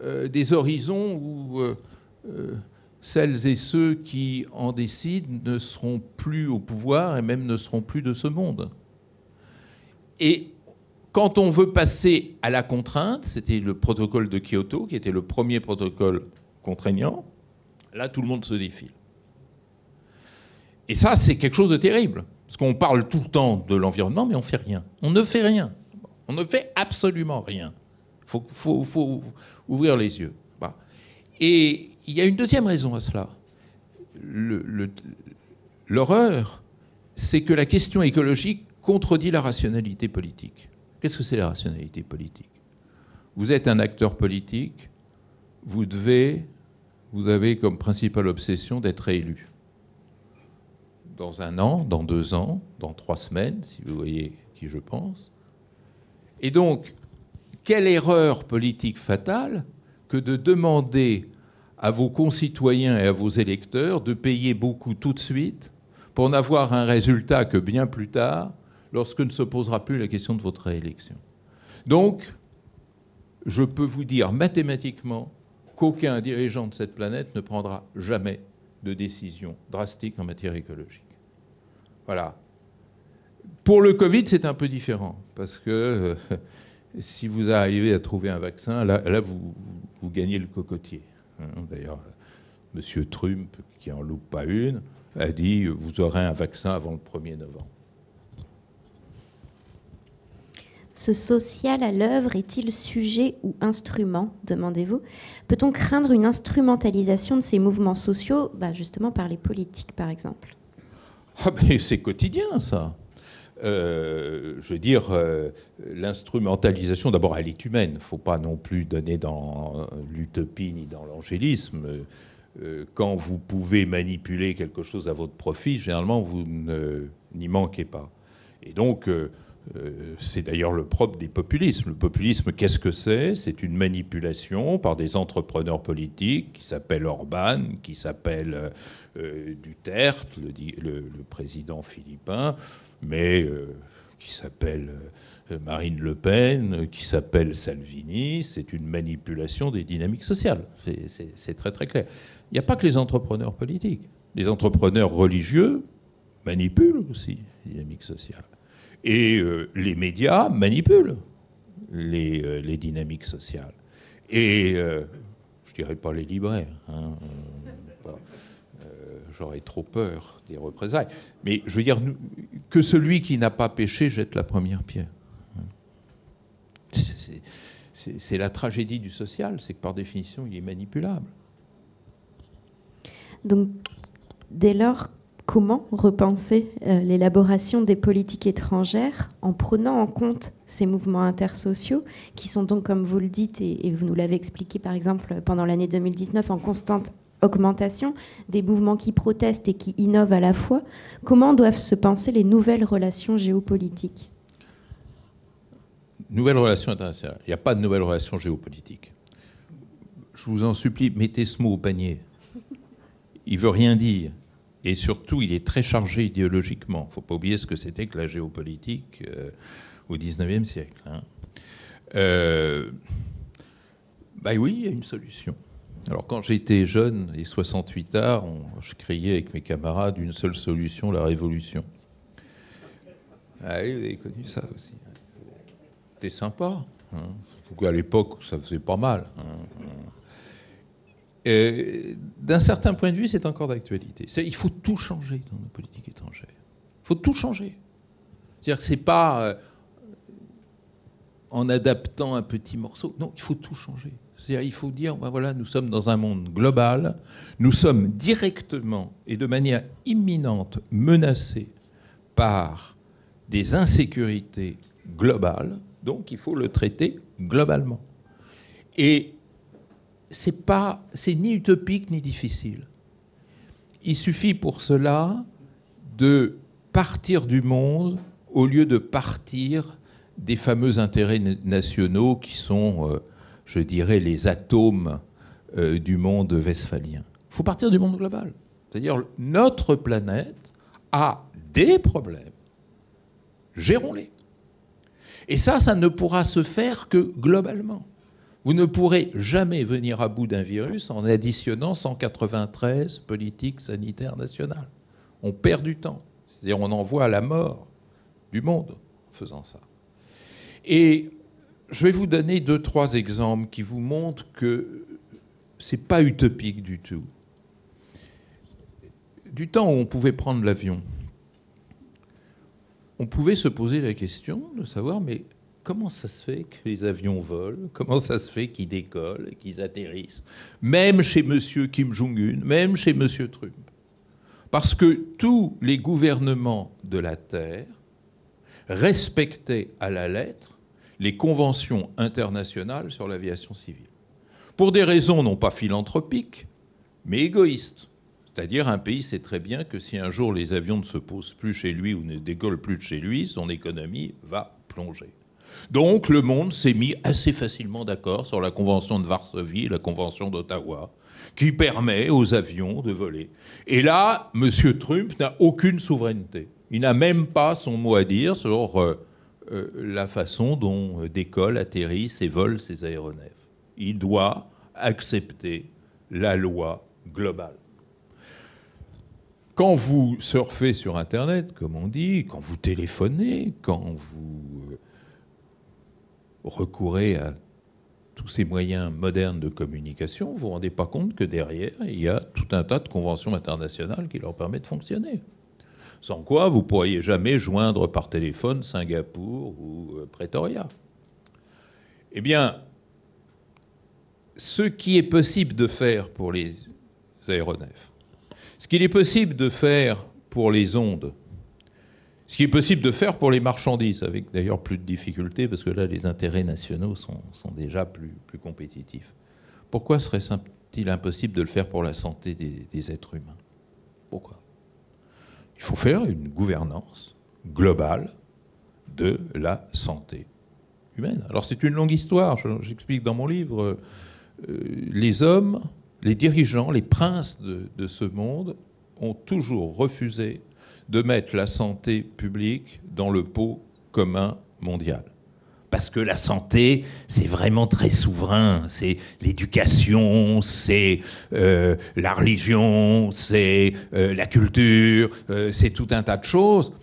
des horizons où celles et ceux qui en décident ne seront plus au pouvoir et même ne seront plus de ce monde. Et quand on veut passer à la contrainte, c'était le protocole de Kyoto, qui était le premier protocole contraignant, là, tout le monde se défile. Et ça, c'est quelque chose de terrible. Parce qu'on parle tout le temps de l'environnement, mais on ne fait rien. On ne fait rien. On ne fait absolument rien. Il faut ouvrir les yeux. Voilà. Et il y a une deuxième raison à cela. L'horreur, c'est que la question écologique contredit la rationalité politique. Qu'est-ce que c'est la rationalité politique? Vous êtes un acteur politique, vous avez comme principale obsession d'être réélu. Dans 1 an, dans 2 ans, dans 3 semaines, si vous voyez qui je pense. Et donc, quelle erreur politique fatale que de demander à vos concitoyens et à vos électeurs de payer beaucoup tout de suite pour n'avoir un résultat que bien plus tard, lorsque ne se posera plus la question de votre réélection. Donc, je peux vous dire mathématiquement qu'aucun dirigeant de cette planète ne prendra jamais de décision drastique en matière écologique. Voilà. Pour le Covid, c'est un peu différent, parce que si vous arrivez à trouver un vaccin, là vous gagnez le cocotier. D'ailleurs, M. Trump, qui n'en loupe pas une, a dit « vous aurez un vaccin avant le 1er novembre ». Ce social à l'œuvre est-il sujet ou instrument, demandez-vous? Peut-on craindre une instrumentalisation de ces mouvements sociaux, justement par les politiques, par exemple? Ah ben, c'est quotidien, ça. Je veux dire, l'instrumentalisation, d'abord, elle est humaine. Il ne faut pas non plus donner dans l'utopie ni dans l'angélisme. Quand vous pouvez manipuler quelque chose à votre profit, généralement, vous n'y manquez pas. Et donc, c'est d'ailleurs le propre des populismes. Le populisme, qu'est-ce que c'est? C'est une manipulation par des entrepreneurs politiques qui s'appellent Orban, qui s'appellent Duterte, le président philippin, mais qui s'appelle Marine Le Pen, qui s'appelle Salvini. C'est une manipulation des dynamiques sociales. C'est très très clair. Il n'y a pas que les entrepreneurs politiques. Les entrepreneurs religieux manipulent aussi les dynamiques sociales. Et les médias manipulent les dynamiques sociales. Et je je dirais pas les libraires, hein, j'aurais trop peur des représailles. Mais je veux dire que celui qui n'a pas péché jette la première pierre. C'est la tragédie du social, c'est que par définition, il est manipulable. Donc, dès lors, comment repenser l'élaboration des politiques étrangères en prenant en compte ces mouvements intersociaux qui sont donc, comme vous le dites, et vous nous l'avez expliqué par exemple pendant l'année 2019, en constante augmentation, des mouvements qui protestent et qui innovent à la fois. Comment doivent se penser les nouvelles relations géopolitiques ? Nouvelles relations internationales. Il n'y a pas de nouvelles relations géopolitiques. Je vous en supplie, mettez ce mot au panier. Il ne veut rien dire. Et surtout, il est très chargé idéologiquement. Il ne faut pas oublier ce que c'était que la géopolitique au XIXe siècle. Hein. Oui, il y a une solution. Alors, quand j'étais jeune, les 68 arts, je criais avec mes camarades une seule solution, la révolution. Ah oui, vous avez connu ça aussi. C'était sympa. Hein. Faut qu'à l'époque, ça faisait pas mal. Hein. D'un certain point de vue, c'est encore d'actualité. Il faut tout changer dans nos politiques étrangères. Il faut tout changer. C'est-à-dire que c'est pas en adaptant un petit morceau. Non, il faut tout changer. C'est-à-dire, il faut dire, ben voilà, nous sommes dans un monde global, nous sommes directement et de manière imminente menacés par des insécurités globales, donc il faut le traiter globalement. Et c'est ni utopique ni difficile. Il suffit pour cela de partir du monde au lieu de partir des fameux intérêts nationaux qui sont, je dirais, les atomes du monde westphalien. Il faut partir du monde global. C'est-à-dire, notre planète a des problèmes. Gérons-les. Et ça ne pourra se faire que globalement. Vous ne pourrez jamais venir à bout d'un virus en additionnant 193 politiques sanitaires nationales. On perd du temps. C'est-à-dire on envoie à la mort du monde en faisant ça. Et je vais vous donner 2-3 exemples qui vous montrent que ce n'est pas utopique du tout. Du temps où on pouvait prendre l'avion, on pouvait se poser la question de savoir, mais comment ça se fait que les avions volent? Comment ça se fait qu'ils décollent et qu'ils atterrissent? Même chez M. Kim Jong-un, même chez M. Trump. Parce que tous les gouvernements de la Terre respectaient à la lettre les conventions internationales sur l'aviation civile. Pour des raisons non pas philanthropiques, mais égoïstes. C'est-à-dire, un pays sait très bien que si un jour les avions ne se posent plus chez lui ou ne décollent plus de chez lui, son économie va plonger. Donc le monde s'est mis assez facilement d'accord sur la Convention de Varsovie et la Convention d'Ottawa, qui permet aux avions de voler. Et là, M. Trump n'a aucune souveraineté. Il n'a même pas son mot à dire sur la façon dont décollent, atterrissent et volent ces aéronefs. Il doit accepter la loi globale. Quand vous surfez sur Internet, comme on dit, quand vous téléphonez, quand vous recourez à tous ces moyens modernes de communication, vous ne vous rendez pas compte que derrière, il y a tout un tas de conventions internationales qui leur permettent de fonctionner. Sans quoi, vous ne pourriez jamais joindre par téléphone Singapour ou Pretoria. Eh bien, ce qui est possible de faire pour les aéronefs, ce qu'il est possible de faire pour les ondes, ce qui est possible de faire pour les marchandises, avec d'ailleurs plus de difficultés, parce que là, les intérêts nationaux sont déjà plus compétitifs. Pourquoi serait-il impossible de le faire pour la santé des êtres humains? Pourquoi? Il faut faire une gouvernance globale de la santé humaine. Alors, c'est une longue histoire. J'explique dans mon livre, les hommes, les dirigeants, les princes de ce monde ont toujours refusé de mettre la santé publique dans le pot commun mondial. Parce que la santé, c'est vraiment très souverain. C'est l'éducation, c'est la religion, c'est la culture, c'est tout un tas de choses.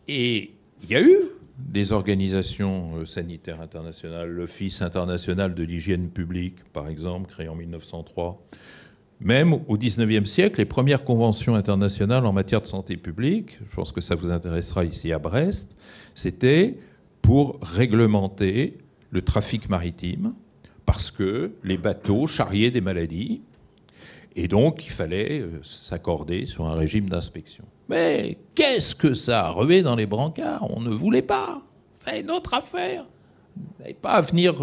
Et il y a eu des organisations sanitaires internationales, l'Office international de l'hygiène publique, par exemple, créé en 1903. Même au XIXe siècle, les premières conventions internationales en matière de santé publique, je pense que ça vous intéressera ici à Brest, c'était pour réglementer le trafic maritime, parce que les bateaux charriaient des maladies, et donc il fallait s'accorder sur un régime d'inspection. Mais qu'est-ce que ça remet dans les brancards? On ne voulait pas. C'est notre affaire. Vous n'avez pas à venir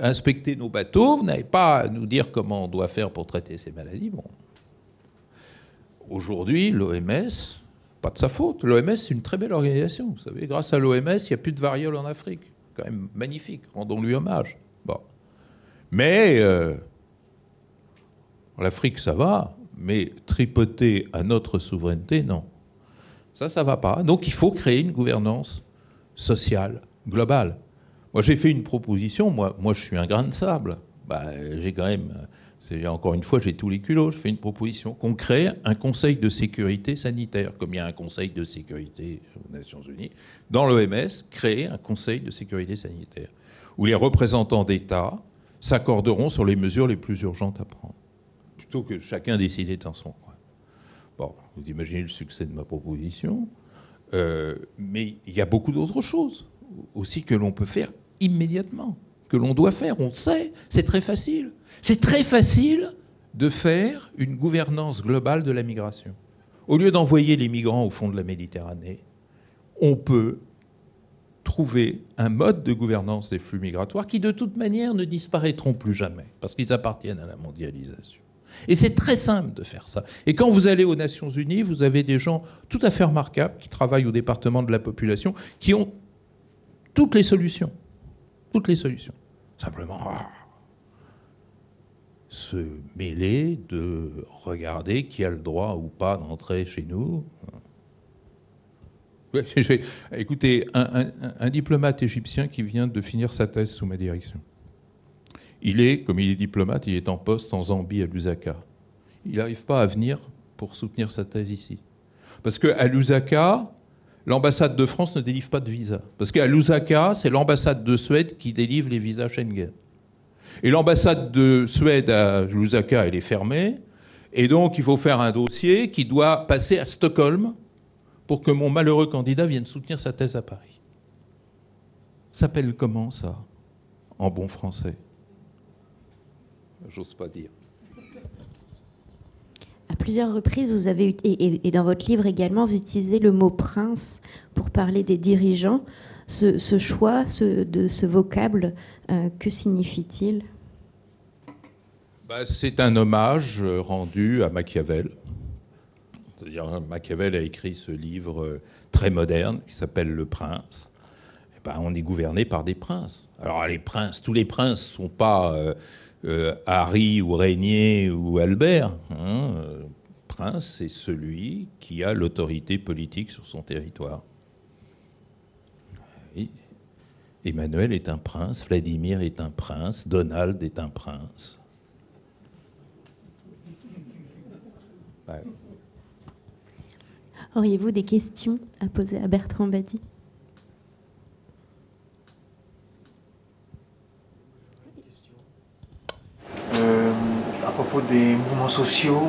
inspecter nos bateaux, vous n'avez pas à nous dire comment on doit faire pour traiter ces maladies. Bon. Aujourd'hui, l'OMS, pas de sa faute. L'OMS, c'est une très belle organisation. Vous savez, grâce à l'OMS, il n'y a plus de variole en Afrique. Quand même magnifique. Rendons-lui hommage. Bon. Mais l'Afrique, ça va. Mais tripoter à notre souveraineté, non. Ça ne va pas. Donc il faut créer une gouvernance sociale, globale. Moi, j'ai fait une proposition. Moi, je suis un grain de sable. J'ai quand même... Encore une fois, j'ai tous les culots. Je fais une proposition qu'on crée un conseil de sécurité sanitaire, comme il y a un conseil de sécurité aux Nations Unies. Dans l'OMS, créer un conseil de sécurité sanitaire, où les représentants d'État s'accorderont sur les mesures les plus urgentes à prendre, plutôt que chacun décider dans son coin. Bon, vous imaginez le succès de ma proposition, mais il y a beaucoup d'autres choses aussi que l'on peut faire immédiatement, que l'on doit faire. On sait, c'est très facile. C'est très facile de faire une gouvernance globale de la migration. Au lieu d'envoyer les migrants au fond de la Méditerranée, on peut trouver un mode de gouvernance des flux migratoires qui, de toute manière, ne disparaîtront plus jamais, parce qu'ils appartiennent à la mondialisation. Et c'est très simple de faire ça. Et quand vous allez aux Nations Unies, vous avez des gens tout à fait remarquables qui travaillent au département de la population, qui ont toutes les solutions. Toutes les solutions. Simplement, se mêler de regarder qui a le droit ou pas d'entrer chez nous. Écoutez, un diplomate égyptien qui vient de finir sa thèse sous ma direction. Comme il est diplomate, il est en poste en Zambie, à Lusaka. Il n'arrive pas à venir pour soutenir sa thèse ici. Parce qu'à Lusaka, l'ambassade de France ne délivre pas de visa. Parce qu'à Lusaka, c'est l'ambassade de Suède qui délivre les visas Schengen. Et l'ambassade de Suède à Lusaka, elle est fermée. Et donc, il faut faire un dossier qui doit passer à Stockholm pour que mon malheureux candidat vienne soutenir sa thèse à Paris. Ça s'appelle comment, ça, en bon français? J'ose pas dire. À plusieurs reprises, vous avez, et dans votre livre également, vous utilisez le mot prince pour parler des dirigeants. Ce choix de ce vocable, que signifie-t-il? C'est un hommage rendu à Machiavel. C'est-à-dire, Machiavel a écrit ce livre très moderne qui s'appelle Le Prince. On est gouverné par des princes. Alors les princes, tous les princes ne sont pas Harry ou Régnier ou Albert. Prince, c'est celui qui a l'autorité politique sur son territoire. Oui. Emmanuel est un prince, Vladimir est un prince, Donald est un prince. Ouais. Auriez-vous des questions à poser à Bertrand Badi? À propos des mouvements sociaux,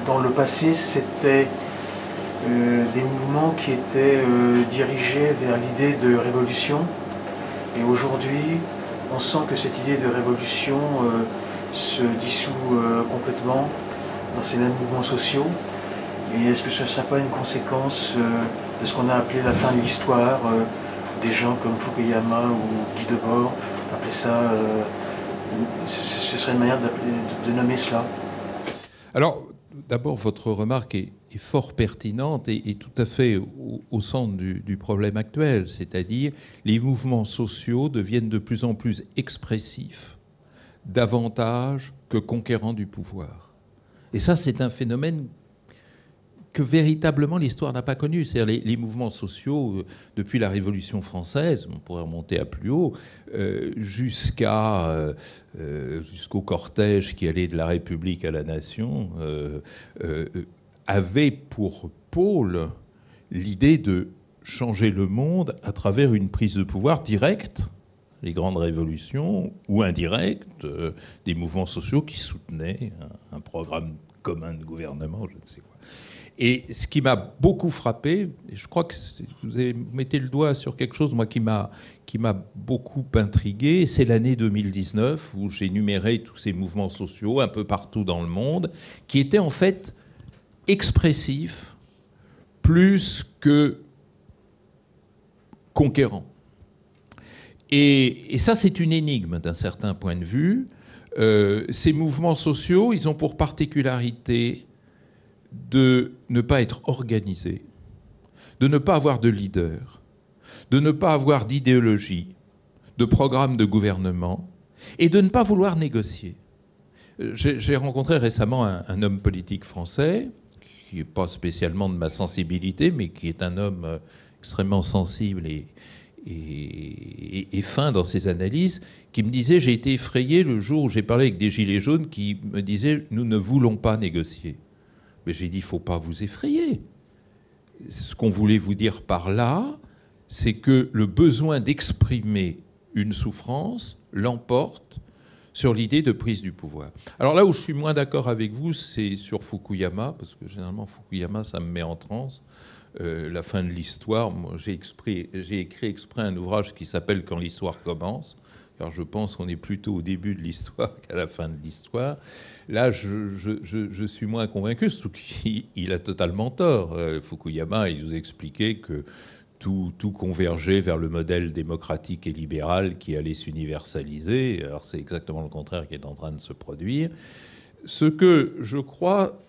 dans le passé, c'était des mouvements qui étaient dirigés vers l'idée de révolution. Et aujourd'hui, on sent que cette idée de révolution se dissout complètement dans ces mêmes mouvements sociaux. Et est-ce que ce ne serait pas une conséquence de ce qu'on a appelé la fin de l'histoire, des gens comme Fukuyama ou Guy Debord, appeler ça, ce serait une manière de nommer cela? Alors, d'abord, votre remarque est fort pertinente et tout à fait au centre du problème actuel, c'est-à-dire les mouvements sociaux deviennent de plus en plus expressifs, davantage que conquérants du pouvoir. Et ça, c'est un phénomène que véritablement l'histoire n'a pas connu. C'est-à-dire les mouvements sociaux, depuis la Révolution française, on pourrait remonter à plus haut, jusqu'au cortège qui allait de la République à la Nation, avaient pour pôle l'idée de changer le monde à travers une prise de pouvoir directe, les grandes révolutions, ou indirecte, des mouvements sociaux qui soutenaient un programme commun de gouvernement, je ne sais quoi. Et ce qui m'a beaucoup frappé, et je crois que vous mettez le doigt sur quelque chose, moi, qui m'a beaucoup intrigué, c'est l'année 2019, où j'ai énuméré tous ces mouvements sociaux un peu partout dans le monde, qui étaient en fait expressifs plus que conquérants. Et ça, c'est une énigme d'un certain point de vue. Ces mouvements sociaux, ils ont pour particularité de ne pas être organisés, de ne pas avoir de leader, de ne pas avoir d'idéologie, de programme de gouvernement, et de ne pas vouloir négocier. J'ai rencontré récemment un homme politique français, qui n'est pas spécialement de ma sensibilité, mais qui est un homme extrêmement sensible et fin dans ses analyses, qui me disait: j'ai été effrayé le jour où j'ai parlé avec des gilets jaunes qui me disaient « nous ne voulons pas négocier ». Mais j'ai dit, il ne faut pas vous effrayer. Ce qu'on voulait vous dire par là, c'est que le besoin d'exprimer une souffrance l'emporte sur l'idée de prise du pouvoir. Alors là où je suis moins d'accord avec vous, c'est sur Fukuyama, parce que généralement Fukuyama, ça me met en transe. La fin de l'histoire, moi, j'ai écrit exprès un ouvrage qui s'appelle « Quand l'histoire commence », car je pense qu'on est plutôt au début de l'histoire qu'à la fin de l'histoire. Là, je suis moins convaincu, surtout qu'il a totalement tort. Fukuyama, il nous expliquait que tout convergeait vers le modèle démocratique et libéral qui allait s'universaliser. Alors c'est exactement le contraire qui est en train de se produire. Ce que je crois,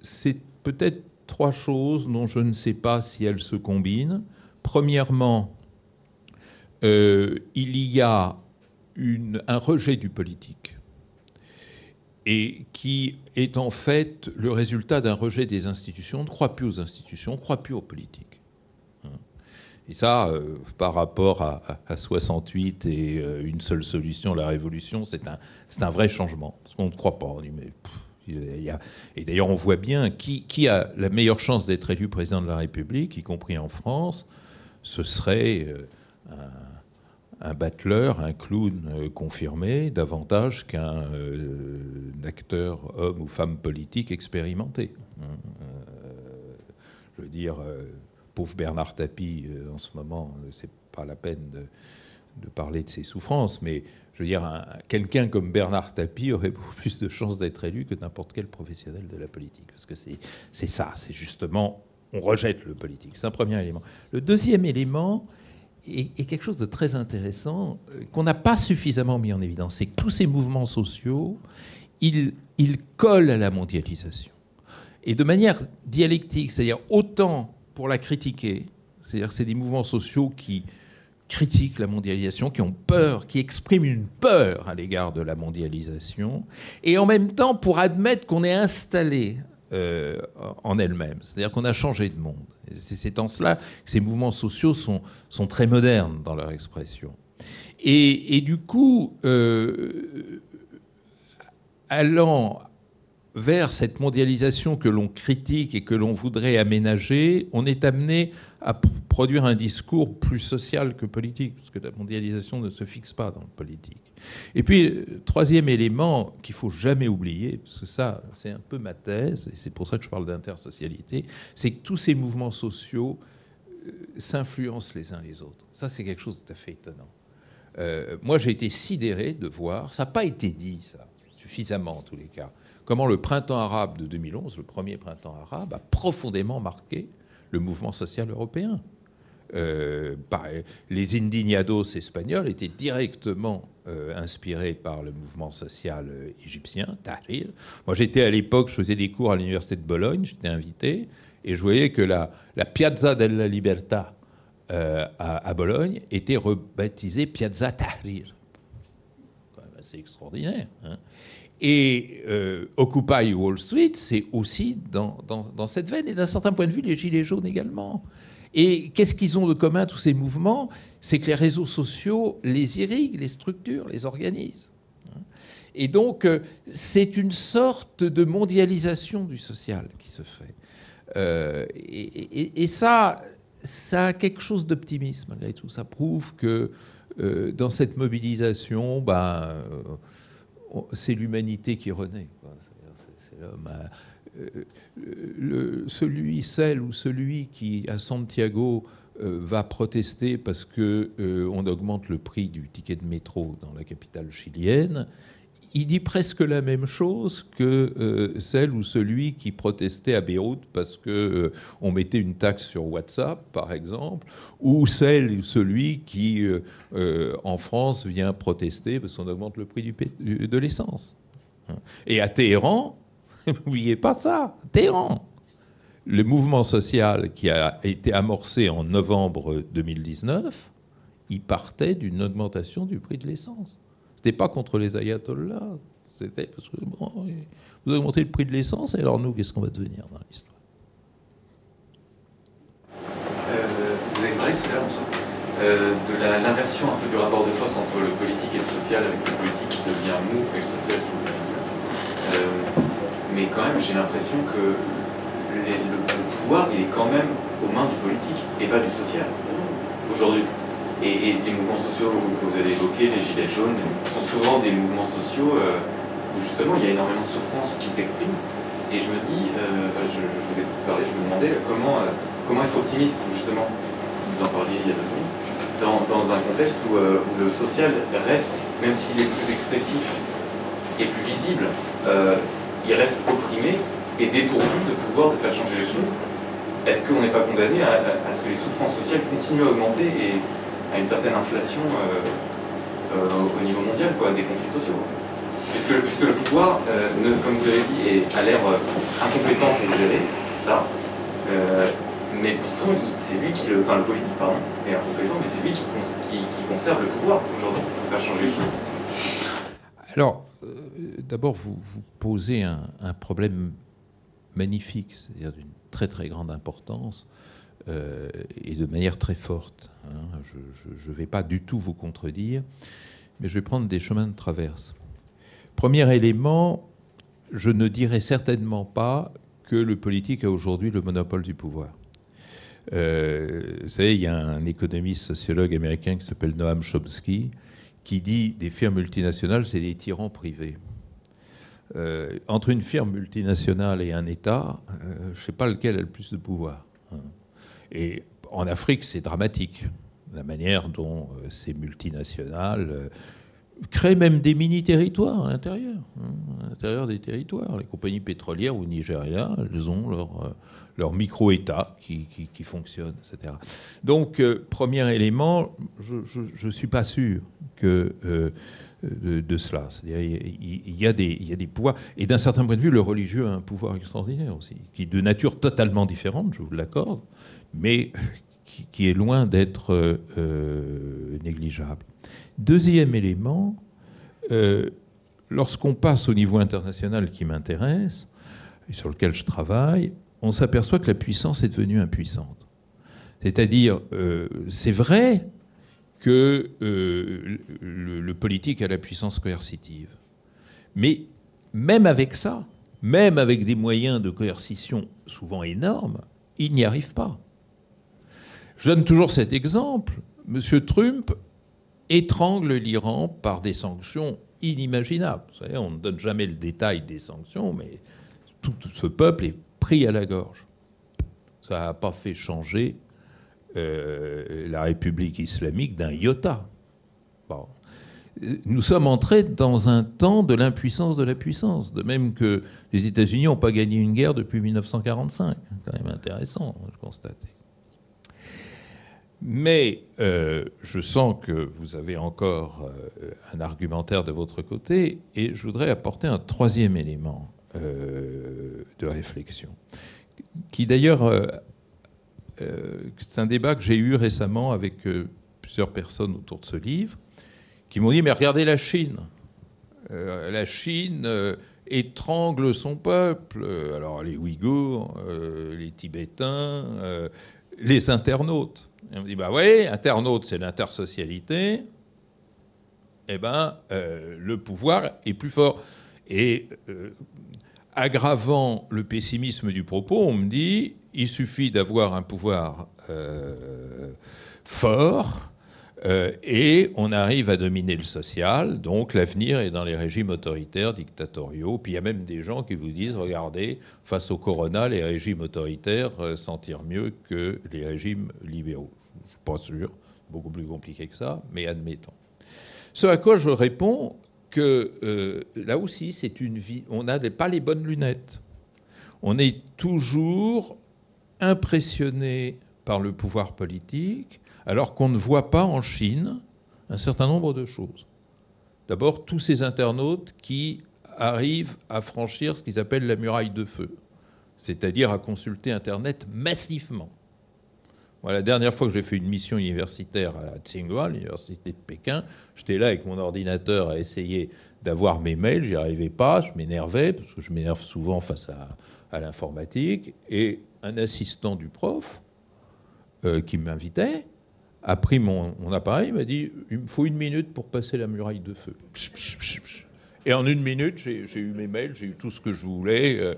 c'est peut-être trois choses dont je ne sais pas si elles se combinent. Premièrement, il y a un rejet du politique, et qui est en fait le résultat d'un rejet des institutions. On ne croit plus aux institutions, on ne croit plus aux politiques. Et ça, par rapport à 68 et une seule solution, la révolution, c'est un vrai changement. Parce qu'on ne croit pas. On dit, mais, et d'ailleurs, on voit bien qui a la meilleure chance d'être élu président de la République, y compris en France. Ce serait un battleur, un clown confirmé, davantage qu'un acteur, homme ou femme politique expérimenté. Je veux dire, pauvre Bernard Tapie, en ce moment, c'est pas la peine de parler de ses souffrances, mais je veux dire, quelqu'un comme Bernard Tapie aurait beaucoup plus de chances d'être élu que n'importe quel professionnel de la politique. Parce que c'est ça, c'est justement, on rejette le politique. C'est un premier élément. Le deuxième élément est quelque chose de très intéressant qu'on n'a pas suffisamment mis en évidence. C'est que tous ces mouvements sociaux, ils collent à la mondialisation. Et de manière dialectique, c'est-à-dire autant pour la critiquer, c'est-à-dire c'est des mouvements sociaux qui critiquent la mondialisation, qui ont peur, qui expriment une peur à l'égard de la mondialisation, et en même temps pour admettre qu'on est installé en elle-même, c'est-à-dire qu'on a changé de monde. C'est en cela que ces mouvements sociaux sont très modernes dans leur expression. Et du coup, allant vers cette mondialisation que l'on critique et que l'on voudrait aménager, on est amené à produire un discours plus social que politique, parce que la mondialisation ne se fixe pas dans le politique. Et puis, troisième élément qu'il ne faut jamais oublier, parce que ça, c'est un peu ma thèse, et c'est pour ça que je parle d'intersocialité, c'est que tous ces mouvements sociaux s'influencent les uns les autres. Ça, c'est quelque chose de tout à fait étonnant. Moi, j'ai été sidéré de voir, ça n'a pas été dit, ça, suffisamment en tous les cas, comment le printemps arabe de 2011, le premier printemps arabe, a profondément marqué le mouvement social européen. Les indignados espagnols étaient directement inspirés par le mouvement social égyptien, Tahrir. Moi, j'étais à l'époque, je faisais des cours à l'université de Bologne, j'étais invité, et je voyais que la Piazza della Libertà à Bologne était rebaptisée Piazza Tahrir. Quand même assez extraordinaire, hein. Et Occupy Wall Street, c'est aussi dans cette veine, et d'un certain point de vue, les Gilets jaunes également. Et qu'est-ce qu'ils ont de commun, tous ces mouvements? C'est que les réseaux sociaux les irriguent, les structurent, les organisent. Et donc, c'est une sorte de mondialisation du social qui se fait. Et ça, ça a quelque chose d'optimiste malgré tout. Ça prouve que dans cette mobilisation, c'est l'humanité qui renaît, quoi. C'est l'homme. Celle ou celui qui, à Santiago, va protester parce qu'on augmente le prix du ticket de métro dans la capitale chilienne, il dit presque la même chose que celle ou celui qui protestait à Beyrouth parce qu'on mettait une taxe sur WhatsApp, par exemple, ou celle ou celui qui, en France, vient protester parce qu'on augmente le prix de l'essence. Et à Téhéran, n'oubliez pas ça, Téhéran, le mouvement social qui a été amorcé en novembre 2019, il partait d'une augmentation du prix de l'essence. C'était pas contre les ayatollahs, c'était parce que vous augmentez le prix de l'essence, et alors nous, qu'est-ce qu'on va devenir dans l'histoire? Vous avez parlé tout à l'heure de l'inversion un peu du rapport de force entre le politique et le social, avec le politique qui devient mou et le social qui devient mou. Mais quand même, j'ai l'impression que le pouvoir, il est quand même aux mains du politique et pas du social, aujourd'hui. Et les mouvements sociaux que vous avez évoqués, les gilets jaunes, sont souvent des mouvements sociaux où justement il y a énormément de souffrance qui s'exprime. Et je me dis, je vous ai parlé, je me demandais comment être optimiste, justement, vous en parliez il y a 2 secondes, dans un contexte où le social reste, même s'il est plus expressif et plus visible, il reste opprimé et dépourvu de pouvoir de faire changer les choses. Est-ce qu'on n'est pas condamné à ce que les souffrances sociales continuent à augmenter et à une certaine inflation au niveau mondial, quoi, des conflits sociaux. Puisque le pouvoir, comme vous l'avez dit, a l'air incompétent pour gérer ça, mais pourtant, c'est lui qui le politique, pardon, est incompétent, mais c'est lui qui conserve le pouvoir aujourd'hui pour faire changer les choses. Alors, d'abord, vous posez un problème magnifique, c'est-à-dire d'une très très grande importance, et de manière très forte. Je ne vais pas du tout vous contredire, mais je vais prendre des chemins de traverse. Premier élément, je ne dirais certainement pas que le politique a aujourd'hui le monopole du pouvoir. Vous savez, il y a un économiste sociologue américain qui s'appelle Noam Chomsky qui dit des firmes multinationales, c'est des tyrans privés. Entre une firme multinationale et un État, je ne sais pas lequel a le plus de pouvoir. Et en Afrique, c'est dramatique, la manière dont ces multinationales créent même des mini-territoires à l'intérieur des territoires. Les compagnies pétrolières au Nigeria, elles ont leur micro-État qui fonctionne, etc. Donc, premier élément, je ne suis pas sûr que de cela. C'est-à-dire, il y a des pouvoirs. Et d'un certain point de vue, le religieux a un pouvoir extraordinaire aussi, qui est de nature totalement différente, je vous l'accorde, mais qui est loin d'être négligeable. Deuxième élément, lorsqu'on passe au niveau international qui m'intéresse, et sur lequel je travaille, on s'aperçoit que la puissance est devenue impuissante. C'est-à-dire, c'est vrai que le politique a la puissance coercitive. Mais même avec ça, même avec des moyens de coercition souvent énormes, il n'y arrive pas. Je donne toujours cet exemple. M. Trump étrangle l'Iran par des sanctions inimaginables. Vous savez, on ne donne jamais le détail des sanctions, mais tout ce peuple est pris à la gorge. Ça n'a pas fait changer la République islamique d'un iota. Bon. Nous sommes entrés dans un temps de l'impuissance de la puissance, de même que les États-Unis n'ont pas gagné une guerre depuis 1945. C'est quand même intéressant de constater. Mais je sens que vous avez encore un argumentaire de votre côté, et je voudrais apporter un troisième élément de réflexion, qui d'ailleurs, c'est un débat que j'ai eu récemment avec plusieurs personnes autour de ce livre, qui m'ont dit « Mais regardez la Chine. La Chine étrangle son peuple. Alors les Ouïghours, les Tibétains, les internautes. » Et on me dit « Bah oui, internaute, c'est l'intersocialité. Eh ben, le pouvoir est plus fort. » Et aggravant le pessimisme du propos, on me dit « Il suffit d'avoir un pouvoir fort, et on arrive à dominer le social. Donc l'avenir est dans les régimes autoritaires, dictatoriaux. Puis il y a même des gens qui vous disent, regardez, face au corona, les régimes autoritaires s'en tirent mieux que les régimes libéraux. Je ne suis pas sûr, beaucoup plus compliqué que ça, mais admettons. Ce à quoi je réponds que là aussi, c'est une vie. On n'a pas les bonnes lunettes. On est toujours impressionné par le pouvoir politique, alors qu'on ne voit pas en Chine un certain nombre de choses. D'abord, tous ces internautes qui arrivent à franchir ce qu'ils appellent la muraille de feu, c'est-à-dire à consulter Internet massivement. Moi, la dernière fois que j'ai fait une mission universitaire à Tsinghua, l'université de Pékin, j'étais là avec mon ordinateur à essayer d'avoir mes mails, j'y arrivais pas, je m'énervais, parce que je m'énerve souvent face à l'informatique, et un assistant du prof qui m'invitait a pris mon appareil, m'a dit « il me faut 1 minute pour passer la muraille de feu ». Et en 1 minute, j'ai eu mes mails, j'ai eu tout ce que je voulais,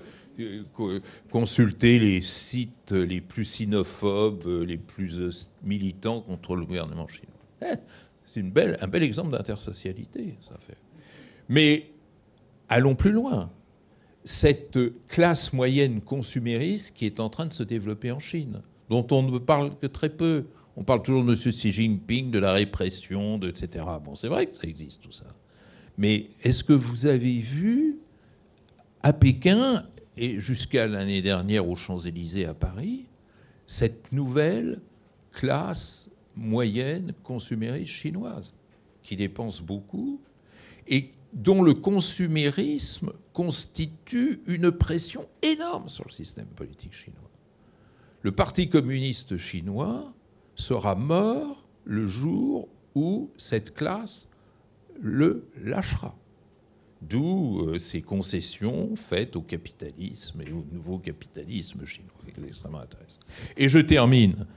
consulter les sites les plus sinophobes, les plus militants contre le gouvernement chinois. C'est un bel exemple d'intersocialité, ça fait. Mais allons plus loin. Cette classe moyenne consumériste qui est en train de se développer en Chine, dont on ne parle que très peu. On parle toujours de M. Xi Jinping, de la répression, etc. Bon, c'est vrai que ça existe, tout ça. Mais est-ce que vous avez vu à Pékin, et jusqu'à l'année dernière aux Champs-Élysées à Paris, cette nouvelle classe moyenne consumériste chinoise, qui dépense beaucoup et dont le consumérisme constitue une pression énorme sur le système politique chinois. Le Parti communiste chinois sera mort le jour où cette classe le lâchera. D'où ces concessions faites au capitalisme et au nouveau capitalisme chinois, qui est extrêmement intéressant. Et je termine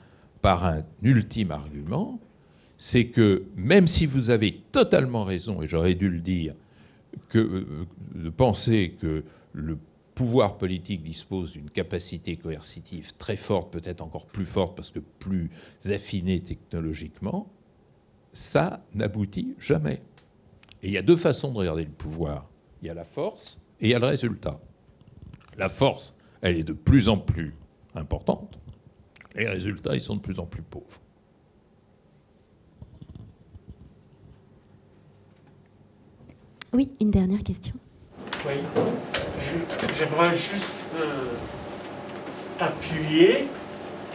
par un ultime argument, c'est que même si vous avez totalement raison, et j'aurais dû le dire, de penser que le pouvoir politique dispose d'une capacité coercitive très forte, peut-être encore plus forte parce que plus affinée technologiquement, ça n'aboutit jamais. Et il y a 2 façons de regarder le pouvoir. Il y a la force et il y a le résultat. La force, elle est de plus en plus importante. Les résultats, ils sont de plus en plus pauvres. Oui, une dernière question. Oui, j'aimerais juste appuyer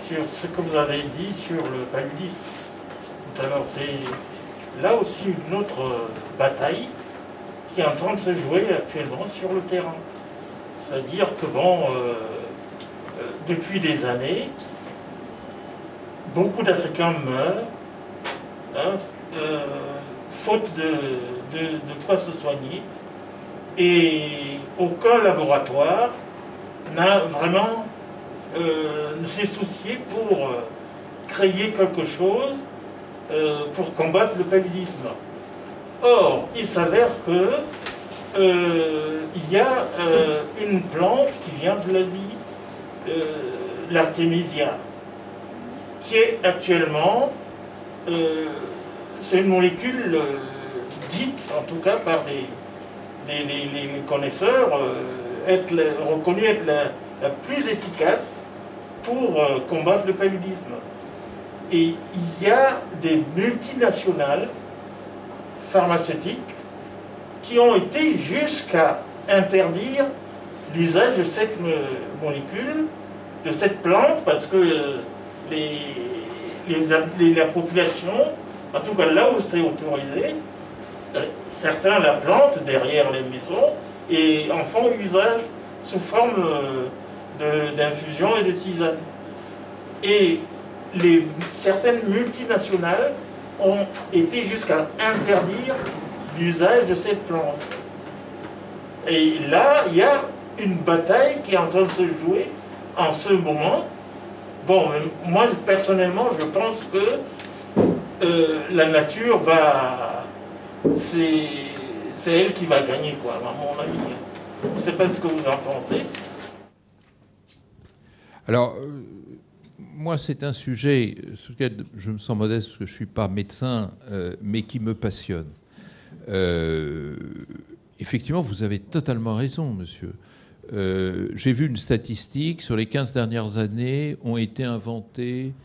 sur ce que vous avez dit sur le paludisme. Tout à l'heure, c'est là aussi une autre bataille qui est en train de se jouer actuellement sur le terrain. C'est-à-dire que, bon, depuis des années, beaucoup d'Africains meurent, hein, faute de quoi se soigner, et aucun laboratoire n'a vraiment ne s'est soucié pour créer quelque chose pour combattre le paludisme. Or, il s'avère que il y a une plante qui vient de l'Asie, l'artémisia, qui est actuellement, c'est une molécule dite, en tout cas par les connaisseurs, reconnue être la plus efficace pour combattre le paludisme. Et il y a des multinationales pharmaceutiques qui ont été jusqu'à interdire l'usage de cette molécule, de cette plante, parce que la population, en tout cas là où c'est autorisé, certains la plantent derrière les maisons et en font usage sous forme d'infusion et de tisane. Et certaines multinationales ont été jusqu'à interdire l'usage de cette plante. Et là, il y a une bataille qui est en train de se jouer en ce moment. Bon, moi, personnellement, je pense que la nature va... C'est elle qui va gagner, quoi, à mon avis. Je ne sais pas ce que vous en pensez. Alors, moi, c'est un sujet sur lequel je me sens modeste parce que je ne suis pas médecin, mais qui me passionne. Effectivement, vous avez totalement raison, monsieur. J'ai vu une statistique, sur les 15 dernières années, ont été inventés,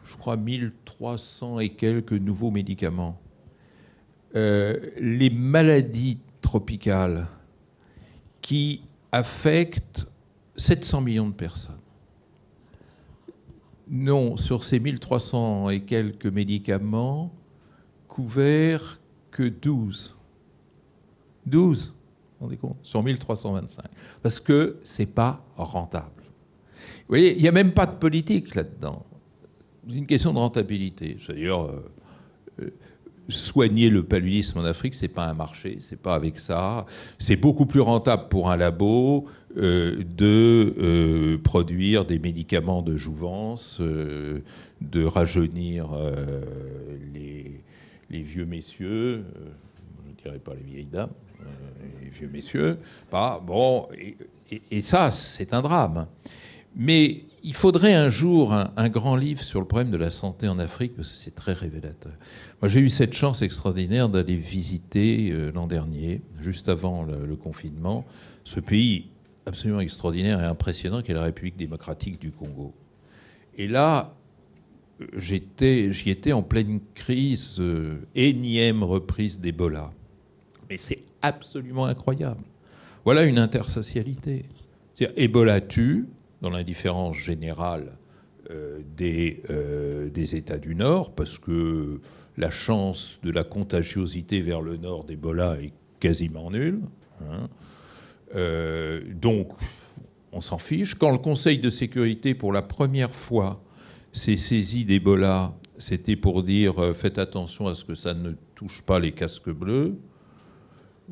je crois, 1300 et quelques nouveaux médicaments. Les maladies tropicales qui affectent 700 millions de personnes n'ont, sur ces 1300 et quelques médicaments, couvert que 12. 12, vous vous rendez compte, sur 1325. Parce que ce n'est pas rentable. Vous voyez, il n'y a même pas de politique là-dedans. C'est une question de rentabilité. C'est-à-dire, soigner le paludisme en Afrique, ce n'est pas un marché, c'est pas avec ça. C'est beaucoup plus rentable pour un labo de produire des médicaments de jouvence, de rajeunir les vieux messieurs, je ne dirais pas les vieilles dames, les vieux messieurs. Bon, et ça, c'est un drame. Mais il faudrait un jour un grand livre sur le problème de la santé en Afrique, parce que c'est très révélateur. Moi, j'ai eu cette chance extraordinaire d'aller visiter l'an dernier, juste avant le confinement, ce pays absolument extraordinaire et impressionnant qu'est la République démocratique du Congo. Et là, j'y étais en pleine crise, énième reprise d'Ebola. Mais c'est absolument incroyable. Voilà une intersocialité. C'est-à-dire, Ebola tue, dans l'indifférence générale des États du Nord, parce que la chance de la contagiosité vers le nord d'Ebola est quasiment nulle. Donc, on s'en fiche. Quand le Conseil de sécurité, pour la première fois, s'est saisi d'Ebola, c'était pour dire faites attention à ce que ça ne touche pas les casques bleus,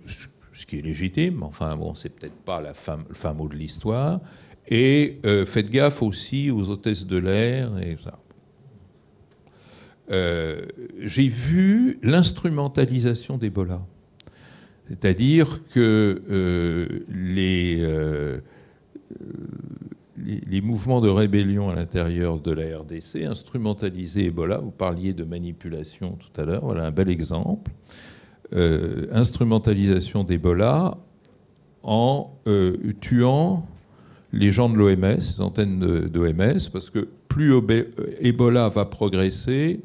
ce qui est légitime. Enfin, bon, c'est peut-être pas le fin mot de l'histoire. Et faites gaffe aussi aux hôtesses de l'air et ça. J'ai vu l'instrumentalisation d'Ebola. C'est-à-dire que les mouvements de rébellion à l'intérieur de la RDC instrumentalisaient Ebola. Vous parliez de manipulation tout à l'heure. Voilà un bel exemple. Instrumentalisation d'Ebola en tuant les gens de l'OMS, les antennes d'OMS, parce que plus Ebola va progresser,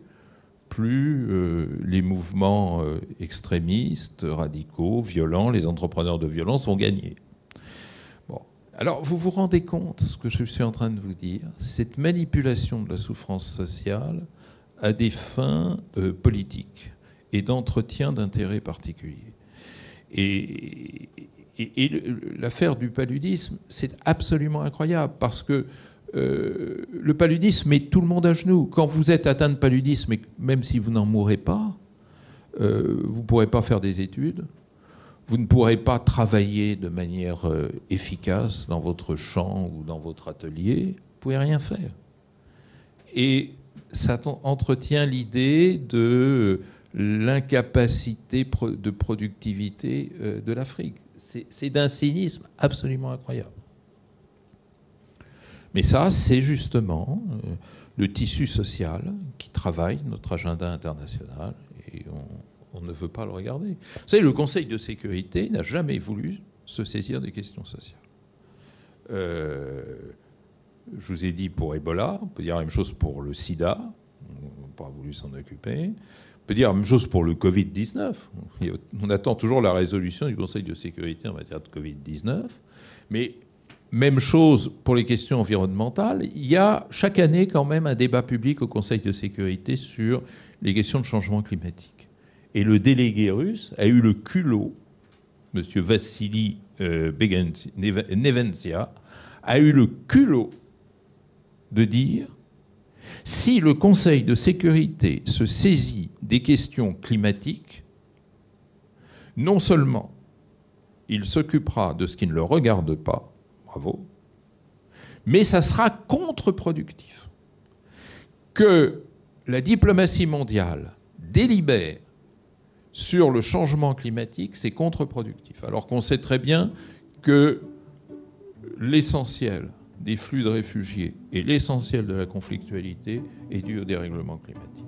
plus les mouvements extrémistes, radicaux, violents, les entrepreneurs de violence vont gagner. Bon. Alors, vous vous rendez compte, ce que je suis en train de vous dire, cette manipulation de la souffrance sociale à des fins politiques et d'entretien d'intérêts particuliers. Et l'affaire du paludisme, c'est absolument incroyable, parce que le paludisme met tout le monde à genoux. Quand vous êtes atteint de paludisme, et même si vous n'en mourrez pas, vous ne pourrez pas faire des études, vous ne pourrez pas travailler de manière efficace dans votre champ ou dans votre atelier, vous ne pouvez rien faire. Et ça entretient l'idée de l'incapacité de productivité de l'Afrique. C'est d'un cynisme absolument incroyable. Mais ça, c'est justement le tissu social qui travaille notre agenda international et on ne veut pas le regarder. Vous savez, le Conseil de sécurité n'a jamais voulu se saisir des questions sociales. Je vous ai dit pour Ebola, on peut dire la même chose pour le sida, on n'a pas voulu s'en occuper. On peut dire la même chose pour le Covid-19. On attend toujours la résolution du Conseil de sécurité en matière de Covid-19. Mais même chose pour les questions environnementales. Il y a chaque année quand même un débat public au Conseil de sécurité sur les questions de changement climatique. Et le délégué russe a eu le culot, M. Vassili Nevencia, a eu le culot de dire: si le Conseil de sécurité se saisit des questions climatiques, non seulement il s'occupera de ce qui ne le regarde pas, bravo, mais ça sera contre-productif. Que la diplomatie mondiale délibère sur le changement climatique, c'est contre-productif. Alors qu'on sait très bien que l'essentiel des flux de réfugiés et l'essentiel de la conflictualité est dû au dérèglement climatique.